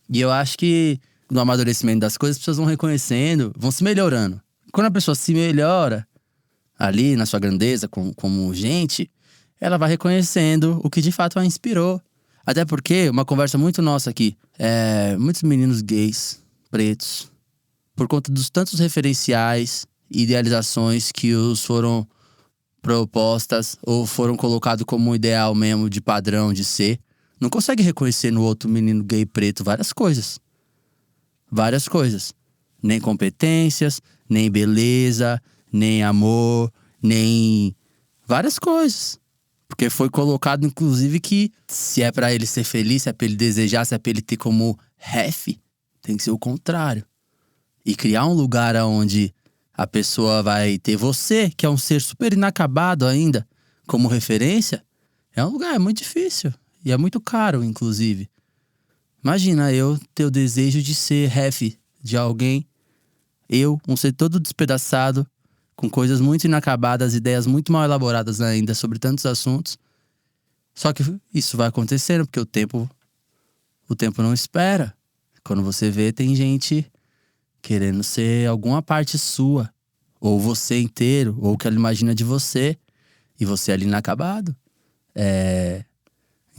E eu acho que no amadurecimento das coisas, as pessoas vão reconhecendo, vão se melhorando. Quando a pessoa se melhora ali na sua grandeza como gente, ela vai reconhecendo o que de fato a inspirou. Até porque, uma conversa muito nossa aqui, muitos meninos gays, pretos, por conta dos tantos referenciais e idealizações que os foram propostas ou foram colocados como um ideal mesmo de padrão de ser, não consegue reconhecer no outro menino gay preto várias coisas. Várias coisas. Nem competências, nem beleza, nem amor, nem várias coisas. Porque foi colocado, inclusive, que se é pra ele ser feliz, se é pra ele desejar, se é pra ele ter como ref, tem que ser o contrário. E criar um lugar onde a pessoa vai ter você, que é um ser super inacabado ainda, como referência, é um lugar muito difícil. E é muito caro, inclusive. Imagina eu ter o desejo de ser ref de alguém. Eu, um ser todo despedaçado, com coisas muito inacabadas, ideias muito mal elaboradas ainda sobre tantos assuntos. Só que isso vai acontecendo, porque o tempo não espera. Quando você vê, tem gente querendo ser alguma parte sua, ou você inteiro, ou o que ela imagina de você, e você ali inacabado.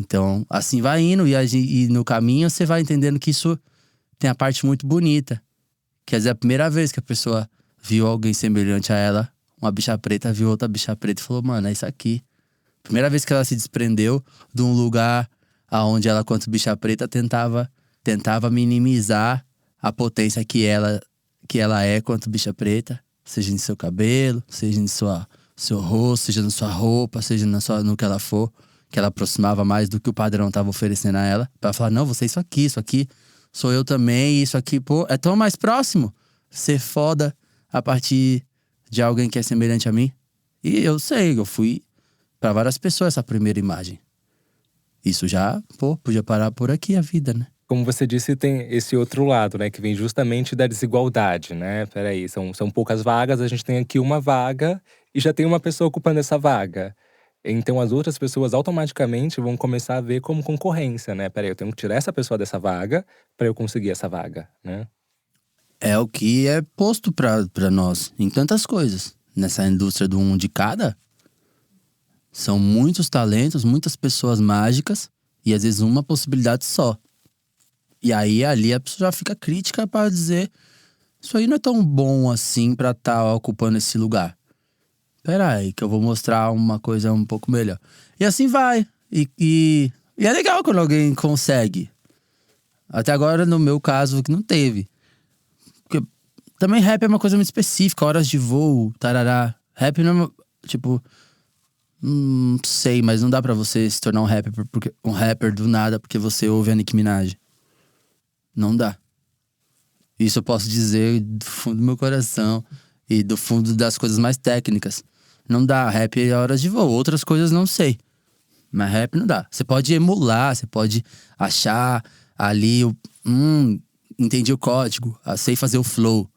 Então, assim vai indo, e no caminho você vai entendendo que isso tem a parte muito bonita. Quer dizer, a primeira vez que a pessoa viu alguém semelhante a ela, uma bicha preta viu outra bicha preta e falou, mano, é isso aqui. Primeira vez que ela se desprendeu de um lugar onde ela, quanto bicha preta, tentava minimizar a potência que ela é quanto bicha preta, seja em seu cabelo, seja em sua seu rosto, seja na sua roupa, seja no que ela for, que ela aproximava mais do que o padrão tava oferecendo a ela, pra falar, não, você é isso aqui sou eu também, isso aqui, pô, é tão mais próximo ser foda a partir de alguém que é semelhante a mim. E eu sei, eu fui pra várias pessoas essa primeira imagem. Isso já, pô, podia parar por aqui a vida, né? Como você disse, tem esse outro lado, né? Que vem justamente da desigualdade, né? Peraí, são poucas vagas, a gente tem aqui uma vaga e já tem uma pessoa ocupando essa vaga. Então as outras pessoas automaticamente vão começar a ver como concorrência, né? Peraí, eu tenho que tirar essa pessoa dessa vaga pra eu conseguir essa vaga, né? É o que é posto pra nós em tantas coisas. Nessa indústria do um de cada, são muitos talentos, muitas pessoas mágicas e às vezes uma possibilidade só. E aí ali a pessoa já fica crítica pra dizer: isso aí não é tão bom assim pra estar ocupando esse lugar. Peraí, que eu vou mostrar uma coisa um pouco melhor. E assim vai. E é legal quando alguém consegue. Até agora, no meu caso, que não teve. Porque também rap é uma coisa muito específica, horas de voo, tarará. Rap não é uma, tipo, não sei, mas não dá pra você se tornar um rapper do nada porque você ouve a Nicki Minaj. Não dá. Isso eu posso dizer do fundo do meu coração e do fundo das coisas mais técnicas. Não dá, rap é horas de voo, outras coisas não sei. Mas rap não dá. Você pode emular, você pode achar ali, entendi o código, sei fazer o flow.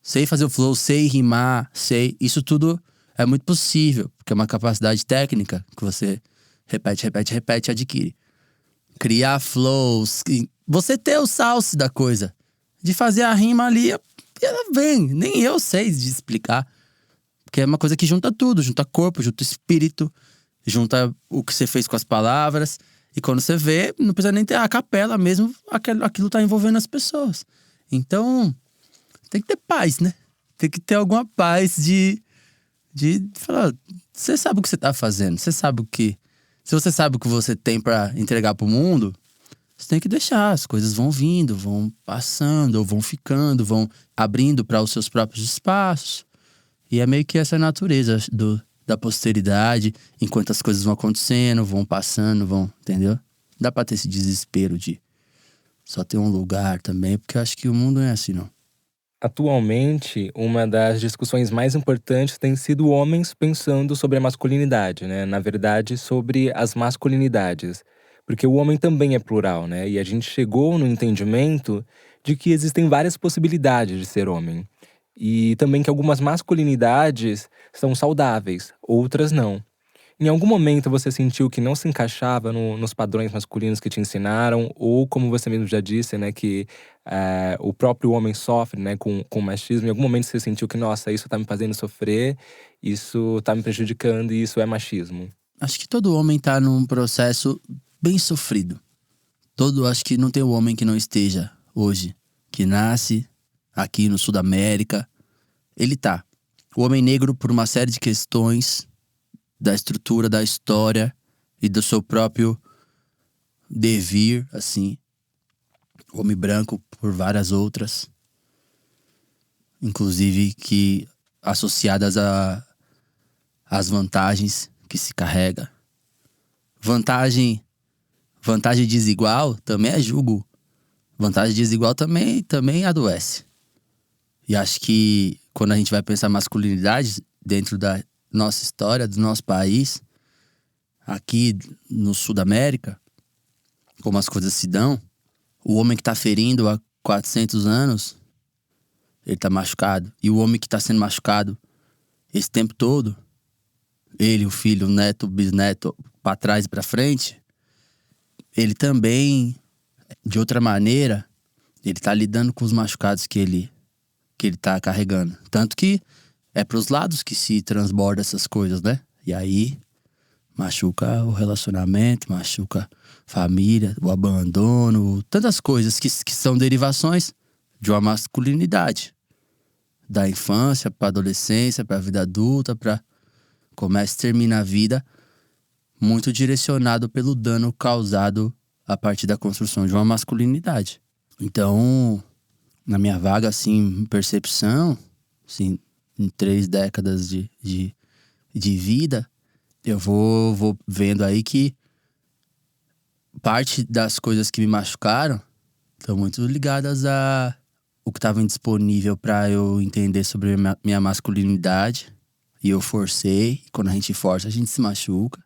Sei fazer o flow, sei rimar, sei. Isso tudo é muito possível, porque é uma capacidade técnica que você repete, adquire. Criar flows, você ter o salse da coisa, de fazer a rima ali, ela vem. Nem eu sei de explicar. Porque é uma coisa que junta tudo, junta corpo, junta espírito, junta o que você fez com as palavras. E quando você vê, não precisa nem ter a capela mesmo, aquilo tá envolvendo as pessoas. Então, tem que ter paz, né? Tem que ter alguma paz de falar, você sabe o que você tá fazendo, você sabe o que… Se você sabe o que você tem pra entregar pro mundo, você tem que deixar, as coisas vão vindo, vão passando, ou vão ficando, vão abrindo para os seus próprios espaços. E é meio que essa natureza da posteridade, enquanto as coisas vão acontecendo, vão passando, entendeu? Dá pra ter esse desespero de só ter um lugar também, porque eu acho que o mundo não é assim, não. Atualmente, uma das discussões mais importantes tem sido homens pensando sobre a masculinidade, né? Na verdade, sobre as masculinidades. Porque o homem também é plural, né? E a gente chegou no entendimento de que existem várias possibilidades de ser homem. E também que algumas masculinidades são saudáveis, outras não. Em algum momento você sentiu que não se encaixava nos padrões masculinos que te ensinaram? Ou, como você mesmo já disse, né, que o próprio homem sofre, né, com machismo. Em algum momento você sentiu que, nossa, isso tá me fazendo sofrer, isso tá me prejudicando e isso é machismo? Acho que todo homem tá num processo bem sofrido. Acho que não tem um homem que não esteja hoje, que nasce aqui no Sul da América. Ele tá. O homem negro, por uma série de questões da estrutura, da história e do seu próprio devir, assim. O homem branco, por várias outras. Inclusive que associadas às vantagens que se carrega. Vantagem desigual também é jugo. Vantagem desigual também adoece. E acho que quando a gente vai pensar masculinidade dentro da nossa história, do nosso país, aqui no Sul da América, como as coisas se dão, o homem que tá ferindo há 400 anos, ele tá machucado. E o homem que tá sendo machucado esse tempo todo, ele, o filho, o neto, o bisneto, pra trás e pra frente, ele também, de outra maneira, ele tá lidando com os machucados que ele tá carregando. Tanto que é pros lados que se transborda essas coisas, né? E aí, machuca o relacionamento, machuca a família, o abandono, tantas coisas que são derivações de uma masculinidade. Da infância pra adolescência, pra vida adulta, pra começa e termina a vida, muito direcionado pelo dano causado a partir da construção de uma masculinidade. Então, na minha vaga, assim, percepção, assim, em 3 décadas de de vida, eu vou vendo aí que parte das coisas que me machucaram estão muito ligadas a o que estava indisponível para eu entender sobre minha masculinidade. E eu forcei. E quando a gente força, a gente se machuca.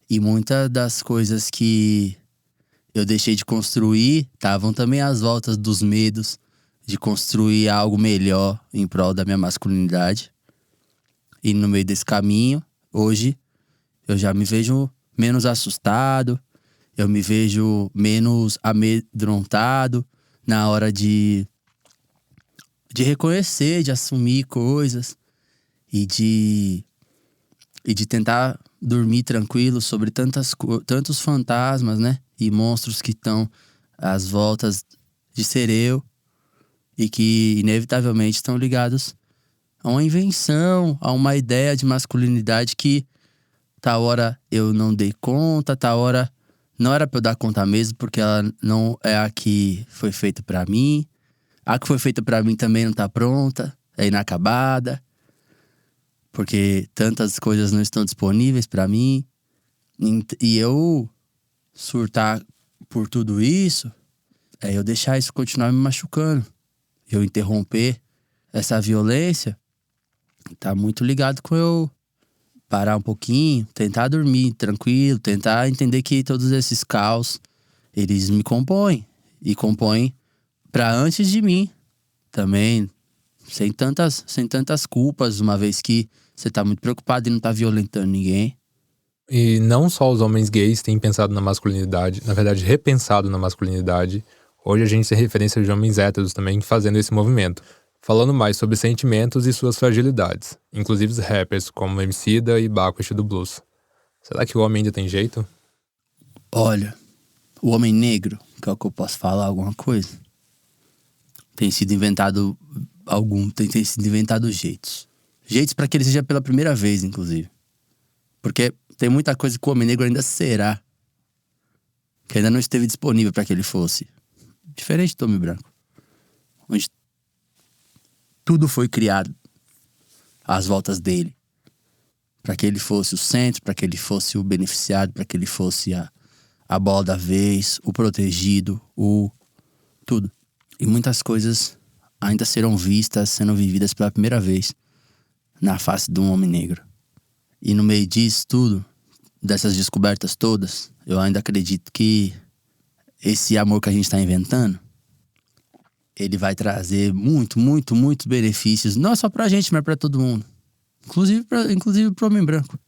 E muitas das coisas que eu deixei de construir estavam também às voltas dos medos de construir algo melhor em prol da minha masculinidade. E no meio desse caminho, hoje, eu já me vejo menos assustado, eu me vejo menos amedrontado na hora de reconhecer, de assumir coisas e de tentar dormir tranquilo sobre tantos fantasmas, né? E monstros que estão às voltas de ser eu e que inevitavelmente estão ligados a uma invenção, a uma ideia de masculinidade que tal hora eu não dei conta, tal hora não era pra eu dar conta mesmo, porque ela não é a que foi feita pra mim. A que foi feita pra mim também não tá pronta, é inacabada, porque tantas coisas não estão disponíveis pra mim. E eu surtar por tudo isso, é eu deixar isso continuar me machucando. Eu interromper essa violência, tá muito ligado com eu parar um pouquinho, tentar dormir tranquilo, tentar entender que todos esses caos, eles me compõem. E compõem pra antes de mim também, sem tantas culpas, uma vez que você tá muito preocupado e não tá violentando ninguém. E não só os homens gays têm pensado na masculinidade, na verdade repensado na masculinidade. Hoje a gente tem referência de homens héteros também fazendo esse movimento, falando mais sobre sentimentos e suas fragilidades, inclusive os rappers como Emicida e Bacchus do Blues. Será que o homem ainda tem jeito? Olha, o homem negro, que é o que eu posso falar alguma coisa, tem sido inventado jeitos. Jeitos para que ele seja pela primeira vez, inclusive. Porque tem muita coisa que o homem negro ainda será, que ainda não esteve disponível para que ele fosse. Diferente do homem branco, onde tudo foi criado às voltas dele, para que ele fosse o centro, para que ele fosse o beneficiado, para que ele fosse a bola da vez, o protegido, o tudo. E muitas coisas ainda serão vistas, sendo vividas pela primeira vez na face de um homem negro. E no meio disso tudo, dessas descobertas todas, eu ainda acredito que esse amor que a gente está inventando, ele vai trazer muitos benefícios, não só pra gente, mas pra todo mundo. Inclusive pro homem branco.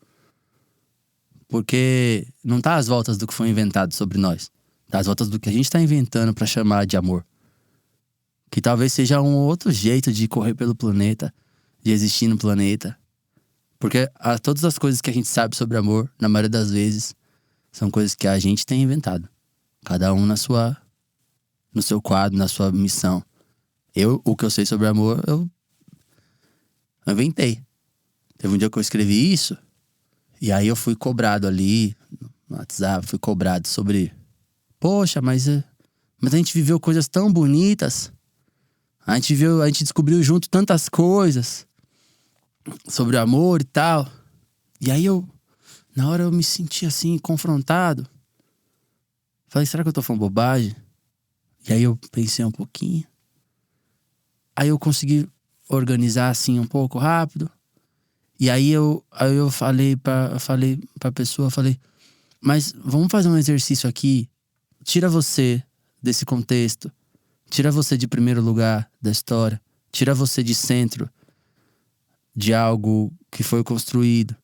Porque não tá às voltas do que foi inventado sobre nós. Tá às voltas do que a gente tá inventando pra chamar de amor. Que talvez seja um outro jeito de correr pelo planeta, de existir no planeta. Porque todas as coisas que a gente sabe sobre amor, na maioria das vezes, são coisas que a gente tem inventado. Cada um no seu quadro, na sua missão. O que eu sei sobre amor, eu inventei. Teve um dia que eu escrevi isso, e aí eu fui cobrado ali, no WhatsApp, fui cobrado sobre... Poxa, mas a gente viveu coisas tão bonitas. A gente descobriu junto tantas coisas sobre amor e tal. E aí na hora eu me senti assim, confrontado. Falei, será que eu tô falando bobagem? E aí eu pensei um pouquinho. Aí eu consegui organizar assim um pouco rápido. E aí eu falei pra pessoa, mas vamos fazer um exercício aqui. Tira você desse contexto. Tira você de primeiro lugar da história. Tira você de centro de algo que foi construído,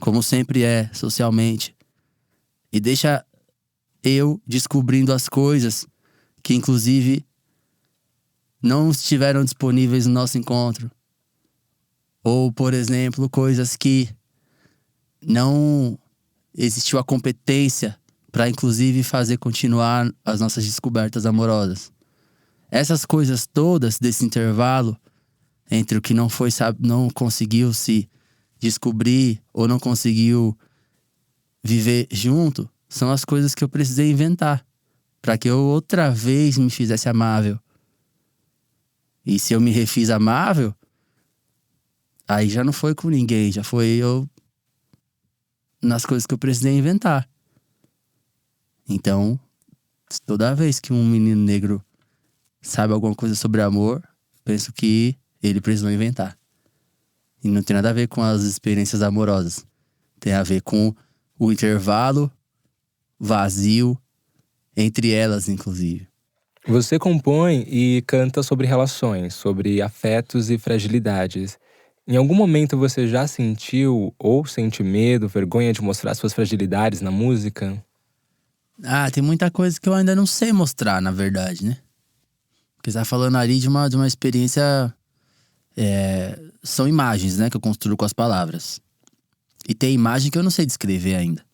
como sempre é socialmente. E deixa eu descobrindo as coisas que inclusive não estiveram disponíveis no nosso encontro. Ou, por exemplo, coisas que não existiu a competência para inclusive fazer continuar as nossas descobertas amorosas. Essas coisas todas desse intervalo entre o que não conseguiu se descobrir ou não conseguiu viver junto, são as coisas que eu precisei inventar para que eu outra vez me fizesse amável. E se eu me refiz amável, Aí já não foi com ninguém, já foi eu nas coisas que eu precisei inventar. Então, toda vez que um menino negro sabe alguma coisa sobre amor, penso que ele precisou inventar. E não tem nada a ver com as experiências amorosas. Tem a ver com o intervalo vazio entre elas, inclusive. Você compõe e canta sobre relações, sobre afetos e fragilidades. Em algum momento você já sentiu ou sente medo, vergonha de mostrar suas fragilidades na música? Ah, tem muita coisa que eu ainda não sei mostrar, na verdade, né? Porque você tá falando ali de uma experiência… são imagens, né? Que eu construo com as palavras. E tem imagem que eu não sei descrever ainda.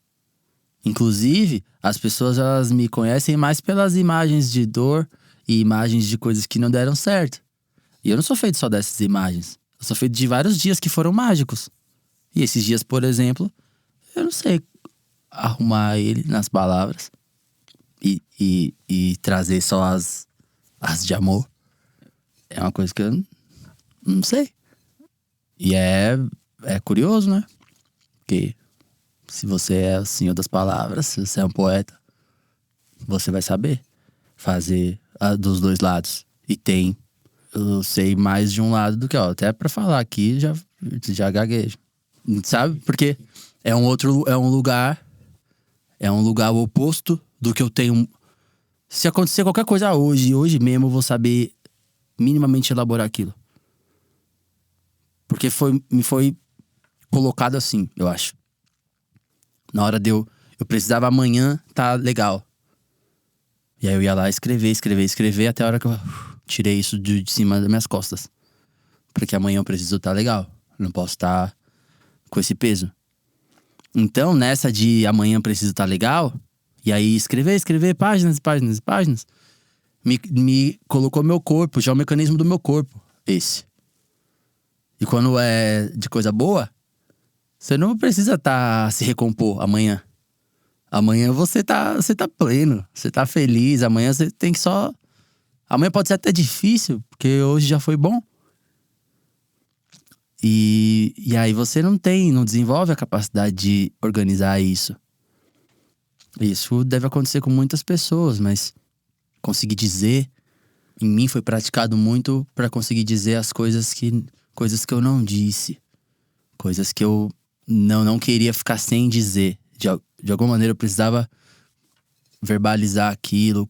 Inclusive, as pessoas elas me conhecem mais pelas imagens de dor e imagens de coisas que não deram certo. E eu não sou feito só dessas imagens. Eu sou feito de vários dias que foram mágicos. E esses dias, por exemplo, eu não sei arrumar ele nas palavras e trazer só as de amor. É uma coisa que eu não sei. E é curioso, né? Porque se você é o senhor das palavras, se você é um poeta, você vai saber fazer dos dois lados. E eu sei mais de um lado do que ó. Até pra falar aqui, já gaguejo. Sabe? Porque é um lugar oposto do que eu tenho. Se acontecer qualquer coisa hoje mesmo, eu vou saber minimamente elaborar aquilo. Porque me foi colocado assim, eu acho. Na hora eu precisava amanhã tá legal. E aí eu ia lá escrever, até a hora que eu tirei isso de cima das minhas costas. Porque amanhã eu preciso tá legal. Eu não posso estar com esse peso. Então, nessa de amanhã eu preciso tá legal, e aí escrever páginas, me colocou meu corpo, já é o mecanismo do meu corpo, esse. E quando é de coisa boa, você não precisa se recompor amanhã. Amanhã você tá pleno, você tá feliz. Amanhã você tem que só… Amanhã pode ser até difícil, porque hoje já foi bom. E aí você não desenvolve a capacidade de organizar isso. Isso deve acontecer com muitas pessoas, mas conseguir dizer… Em mim foi praticado muito pra conseguir dizer as coisas que eu não disse. Coisas que eu não queria ficar sem dizer. De alguma maneira eu precisava verbalizar aquilo,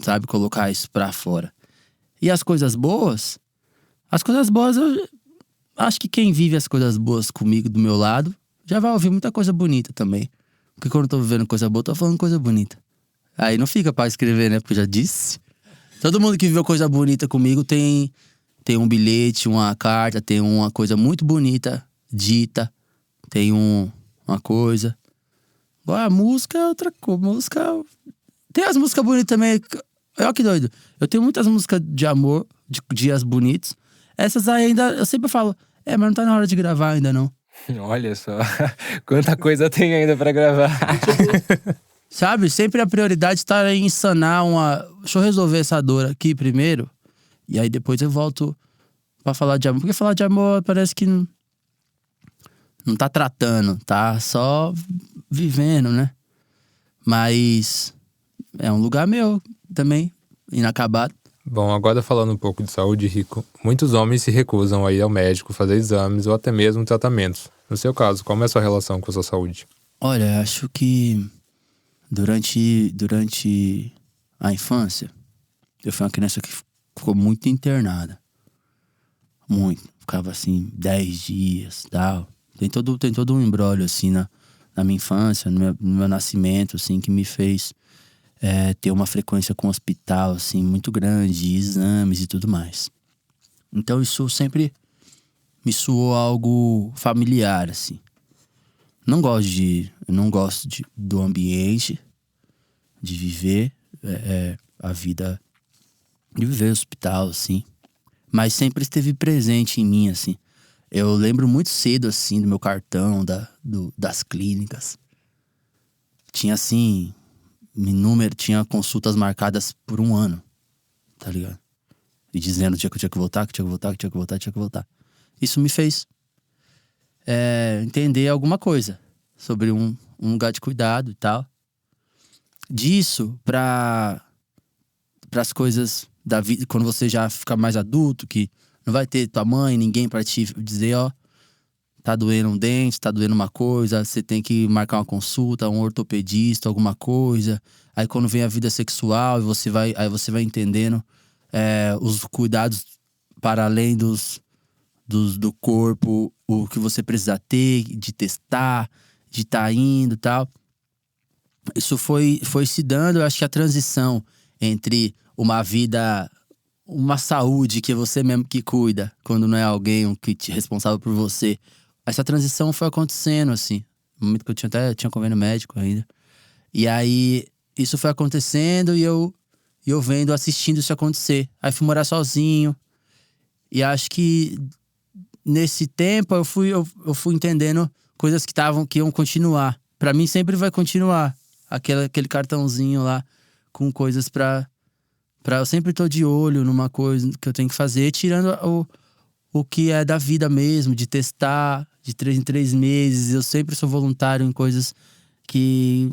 sabe? Colocar isso pra fora. E as coisas boas eu acho que quem vive as coisas boas comigo, do meu lado, já vai ouvir muita coisa bonita também. Porque quando eu tô vivendo coisa boa, eu tô falando coisa bonita. Aí não fica pra escrever, né? Porque eu já disse. Todo mundo que viveu coisa bonita comigo tem um bilhete, uma carta, tem uma coisa muito bonita dita. Tem uma coisa… Agora, a música é outra coisa. Música… Tem as músicas bonitas também. Olha que doido. Eu tenho muitas músicas de amor, de dias bonitos. Essas ainda, eu sempre falo, mas não tá na hora de gravar ainda não. Olha só, quanta coisa tem ainda pra gravar. Sabe, sempre a prioridade tá em sanar deixa eu resolver essa dor aqui primeiro. E aí depois eu volto pra falar de amor. Porque falar de amor parece que não tá tratando, tá só vivendo, né? Mas é um lugar meu também, inacabado. Bom, agora falando um pouco de saúde, Rico, muitos homens se recusam a ir ao médico, fazer exames ou até mesmo tratamentos. No seu caso, como é a sua relação com a sua saúde? Olha, acho que durante a infância, eu fui uma criança que ficou muito internada. Muito. Ficava assim, 10 dias e tal. Tem todo um imbróglio assim na minha infância, no meu nascimento, assim, que me fez ter uma frequência com o hospital, assim, muito grande, exames e tudo mais. Então isso sempre me soou algo familiar, assim. Eu não gosto do ambiente, de viver a vida, de viver no hospital, assim. Mas sempre esteve presente em mim, assim. Eu lembro muito cedo, assim, do meu cartão, das clínicas. Tinha, assim, tinha consultas marcadas por 1 ano, tá ligado? E dizendo que eu tinha que voltar, que tinha que voltar. Isso me fez entender alguma coisa sobre um lugar de cuidado e tal. Disso para as coisas da vida, quando você já fica mais adulto, que não vai ter tua mãe, ninguém pra te dizer, ó, tá doendo um dente, tá doendo uma coisa, você tem que marcar uma consulta, um ortopedista, alguma coisa. Aí quando vem a vida sexual, você vai entendendo os cuidados para além do corpo, o que você precisa ter, de testar, de estar indo e tal. Isso foi se dando, eu acho que a transição entre uma vida, uma saúde que é você mesmo que cuida, quando não é alguém que te responsável por você. Essa transição foi acontecendo, assim. No momento que eu tinha convênio médico ainda. E aí, isso foi acontecendo e eu vendo, assistindo isso acontecer. Aí fui morar sozinho. E acho que nesse tempo eu fui entendendo coisas que iam continuar. Pra mim sempre vai continuar. Aquele cartãozinho lá com coisas pra eu sempre tô de olho numa coisa que eu tenho que fazer, tirando o que é da vida mesmo, de testar de 3 em 3 meses. Eu sempre sou voluntário em coisas que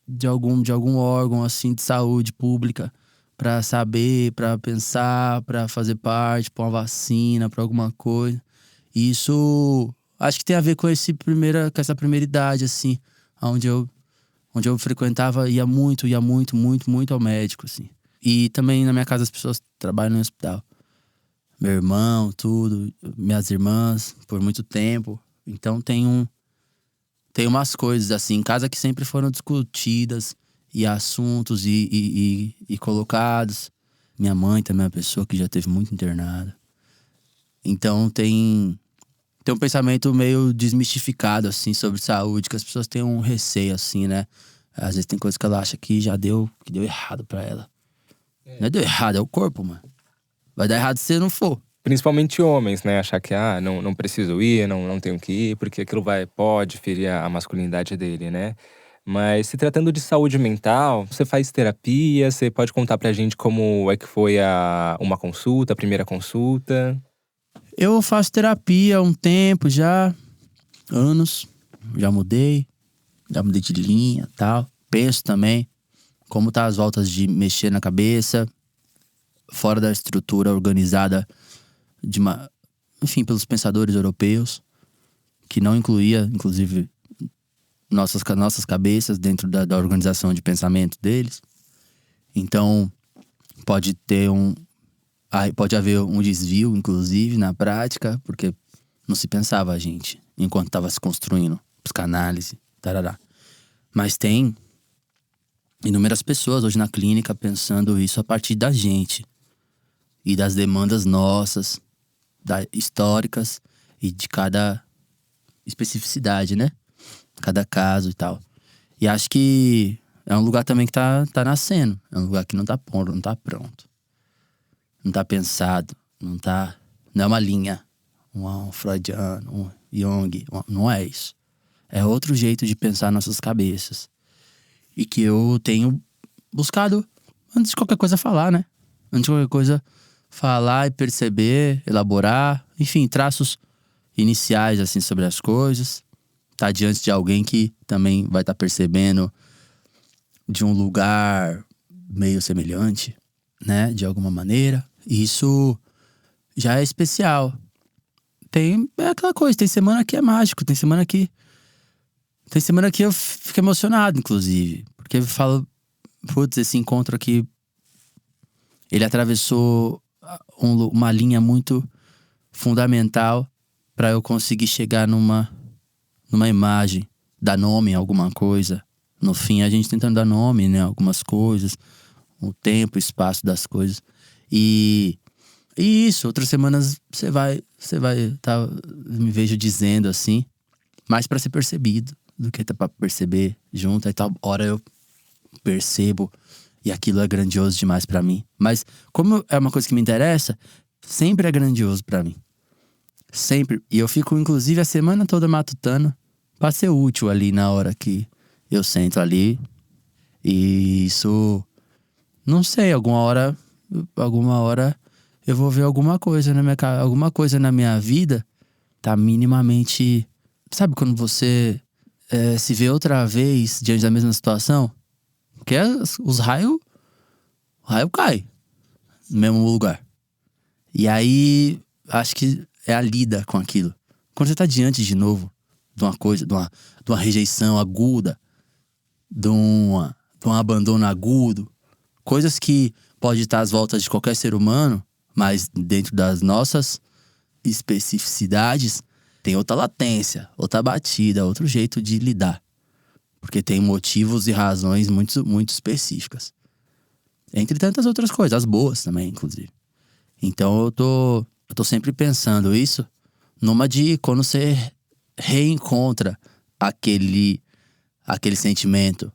de algum órgão assim de saúde pública, pra saber, pra pensar, pra fazer parte, pra uma vacina, pra alguma coisa. E isso acho que tem a ver com essa primeira idade, assim, onde eu frequentava, ia muito ao médico, assim. E também na minha casa as pessoas trabalham no hospital. Meu irmão, tudo, minhas irmãs, por muito tempo. Então tem umas coisas, assim, em casa que sempre foram discutidas, e assuntos e colocados. Minha mãe também é uma pessoa que já teve muito internada. Então tem um pensamento meio desmistificado, assim, sobre saúde, que as pessoas têm um receio, assim, né? Às vezes tem coisa que ela acha que que deu errado pra ela. Não é deu errado, é o corpo, mano. Vai dar errado se você não for. Principalmente homens, né? Achar que, não preciso ir, não tenho que ir, porque aquilo pode ferir a masculinidade dele, né? Mas se tratando de saúde mental, você faz terapia, você pode contar pra gente como é que foi uma consulta, a primeira consulta? Eu faço terapia há um tempo já, anos. Já mudei de linha e tal. Penso também como tá as voltas de mexer na cabeça, fora da estrutura organizada pelos pensadores europeus, que não incluía, inclusive, nossas cabeças dentro da organização de pensamento deles. Então, pode haver um desvio, inclusive, na prática, porque não se pensava a gente, enquanto estava se construindo psicanálise, tarará. Mas tem inúmeras pessoas hoje na clínica pensando isso a partir da gente e das demandas nossas, históricas e de cada especificidade, né? Cada caso e tal. E acho que é um lugar também que tá nascendo. É um lugar que não tá pronto. Não tá pensado. Não é uma linha. Um freudiano, um Jung. Não é isso. É outro jeito de pensar nossas cabeças. E que eu tenho buscado, antes de qualquer coisa, falar, né? Antes de qualquer coisa, falar e perceber, elaborar. Enfim, traços iniciais, assim, sobre as coisas. Tá diante de alguém que também vai estar percebendo de um lugar meio semelhante, né? De alguma maneira. E isso já é especial. É aquela coisa, tem semana que é mágico, tem semana que eu fico emocionado, inclusive. Porque eu falo, putz, esse encontro aqui, ele atravessou uma linha muito fundamental para eu conseguir chegar numa imagem, dar nome a alguma coisa. No fim, a gente tentando dar nome, né, algumas coisas, o tempo, o espaço das coisas. E isso, outras semanas você vai me vejo dizendo assim, mais para ser percebido do que pra perceber junto. Aí tal hora eu percebo e aquilo é grandioso demais para mim. Mas como é uma coisa que me interessa, sempre é grandioso para mim. Sempre. E eu fico, inclusive, a semana toda matutando pra ser útil ali na hora que eu sento ali. E isso, não sei, alguma hora eu vou ver alguma coisa na minha vida tá minimamente Sabe quando você se vê outra vez diante da mesma situação? Porque os raios. O raio cai no mesmo lugar. E aí, acho que é a lida com aquilo. Quando você tá diante de novo de uma coisa, de uma rejeição aguda, de um abandono agudo, coisas que pode estar às voltas de qualquer ser humano, mas dentro das nossas especificidades, tem outra latência, outra batida, outro jeito de lidar. Porque tem motivos e razões muito, muito específicas. Entre tantas outras coisas, as boas também, inclusive. Então eu tô sempre pensando isso numa de quando você reencontra aquele sentimento,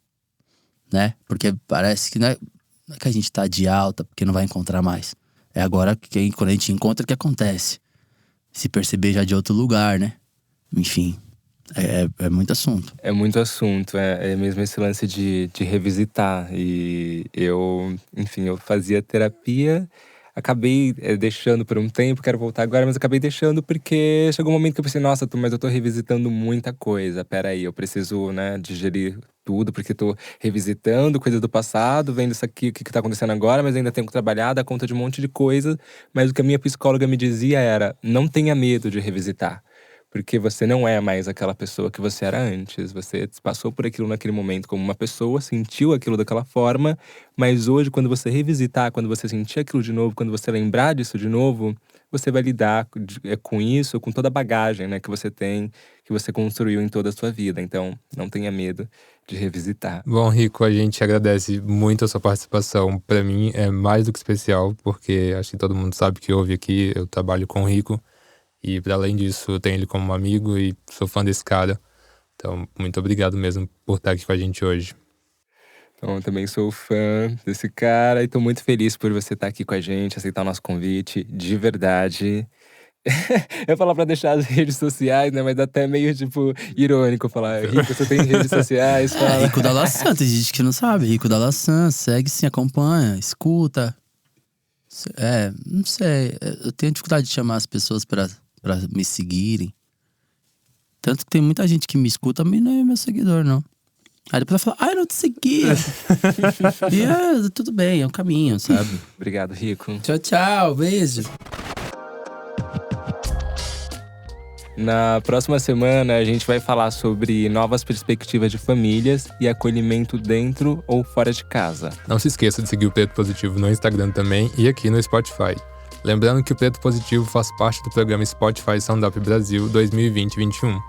né? Porque parece que não é que a gente tá de alta porque não vai encontrar mais. É agora que quando a gente encontra que acontece. Se perceber já de outro lugar, né? Enfim, é muito assunto. É muito assunto, é mesmo esse lance de revisitar. E eu fazia terapia, acabei deixando por um tempo, quero voltar agora, mas acabei deixando porque chegou um momento que eu pensei, nossa, mas eu tô revisitando muita coisa. Peraí, eu preciso, né, digerir tudo, porque tô revisitando coisas do passado, vendo isso aqui, o que tá acontecendo agora, mas ainda tenho que trabalhar, dar conta de um monte de coisa. Mas o que a minha psicóloga me dizia era, não tenha medo de revisitar. Porque você não é mais aquela pessoa que você era antes. Você passou por aquilo naquele momento como uma pessoa, sentiu aquilo daquela forma. Mas hoje, quando você revisitar, quando você sentir aquilo de novo, quando você lembrar disso de novo, você vai lidar com isso, com toda a bagagem, né, que você tem, que você construiu em toda a sua vida. Então, não tenha medo de revisitar. Bom, Rico, a gente agradece muito a sua participação. Pra mim é mais do que especial, porque acho que todo mundo sabe que ouve aqui, eu trabalho com o Rico. E para além disso, eu tenho ele como amigo e sou fã desse cara. Então, muito obrigado mesmo por estar aqui com a gente hoje. Então, eu também sou fã desse cara e tô muito feliz por você estar aqui com a gente, aceitar o nosso convite, de verdade. Eu ia falar pra deixar as redes sociais, né? Mas dá até meio, irônico falar, Rico, você tem redes sociais? Fala. Rico da Laçã, tem gente que não sabe. Rico da Laçã, segue sim, acompanha, escuta. Não sei, eu tenho dificuldade de chamar as pessoas pra me seguirem. Tanto que tem muita gente que me escuta, mas não é meu seguidor, não. Aí depois ela fala, eu não te seguia. E tudo bem, é um caminho, sabe? Obrigado, Rico. Tchau, tchau, beijo. Na próxima semana, a gente vai falar sobre novas perspectivas de famílias e acolhimento dentro ou fora de casa. Não se esqueça de seguir o Preto Positivo no Instagram também e aqui no Spotify. Lembrando que o Preto Positivo faz parte do programa Spotify Sound Up Brasil 2020-21.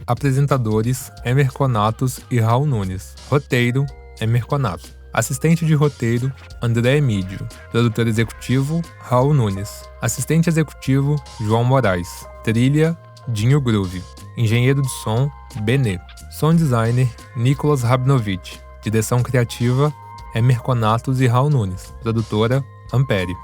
Apresentadores: Emer Conatos e Raul Nunes. Roteiro: Emer Conato. Assistente de roteiro: André Emídio. Produtor executivo: Raul Nunes. Assistente executivo: João Moraes. Trilha: Dinho Groove. Engenheiro de som: Benê. Som designer: Nicolas Rabnovich. Direção criativa: Emer Conatos e Raul Nunes. Produtora: Ampere.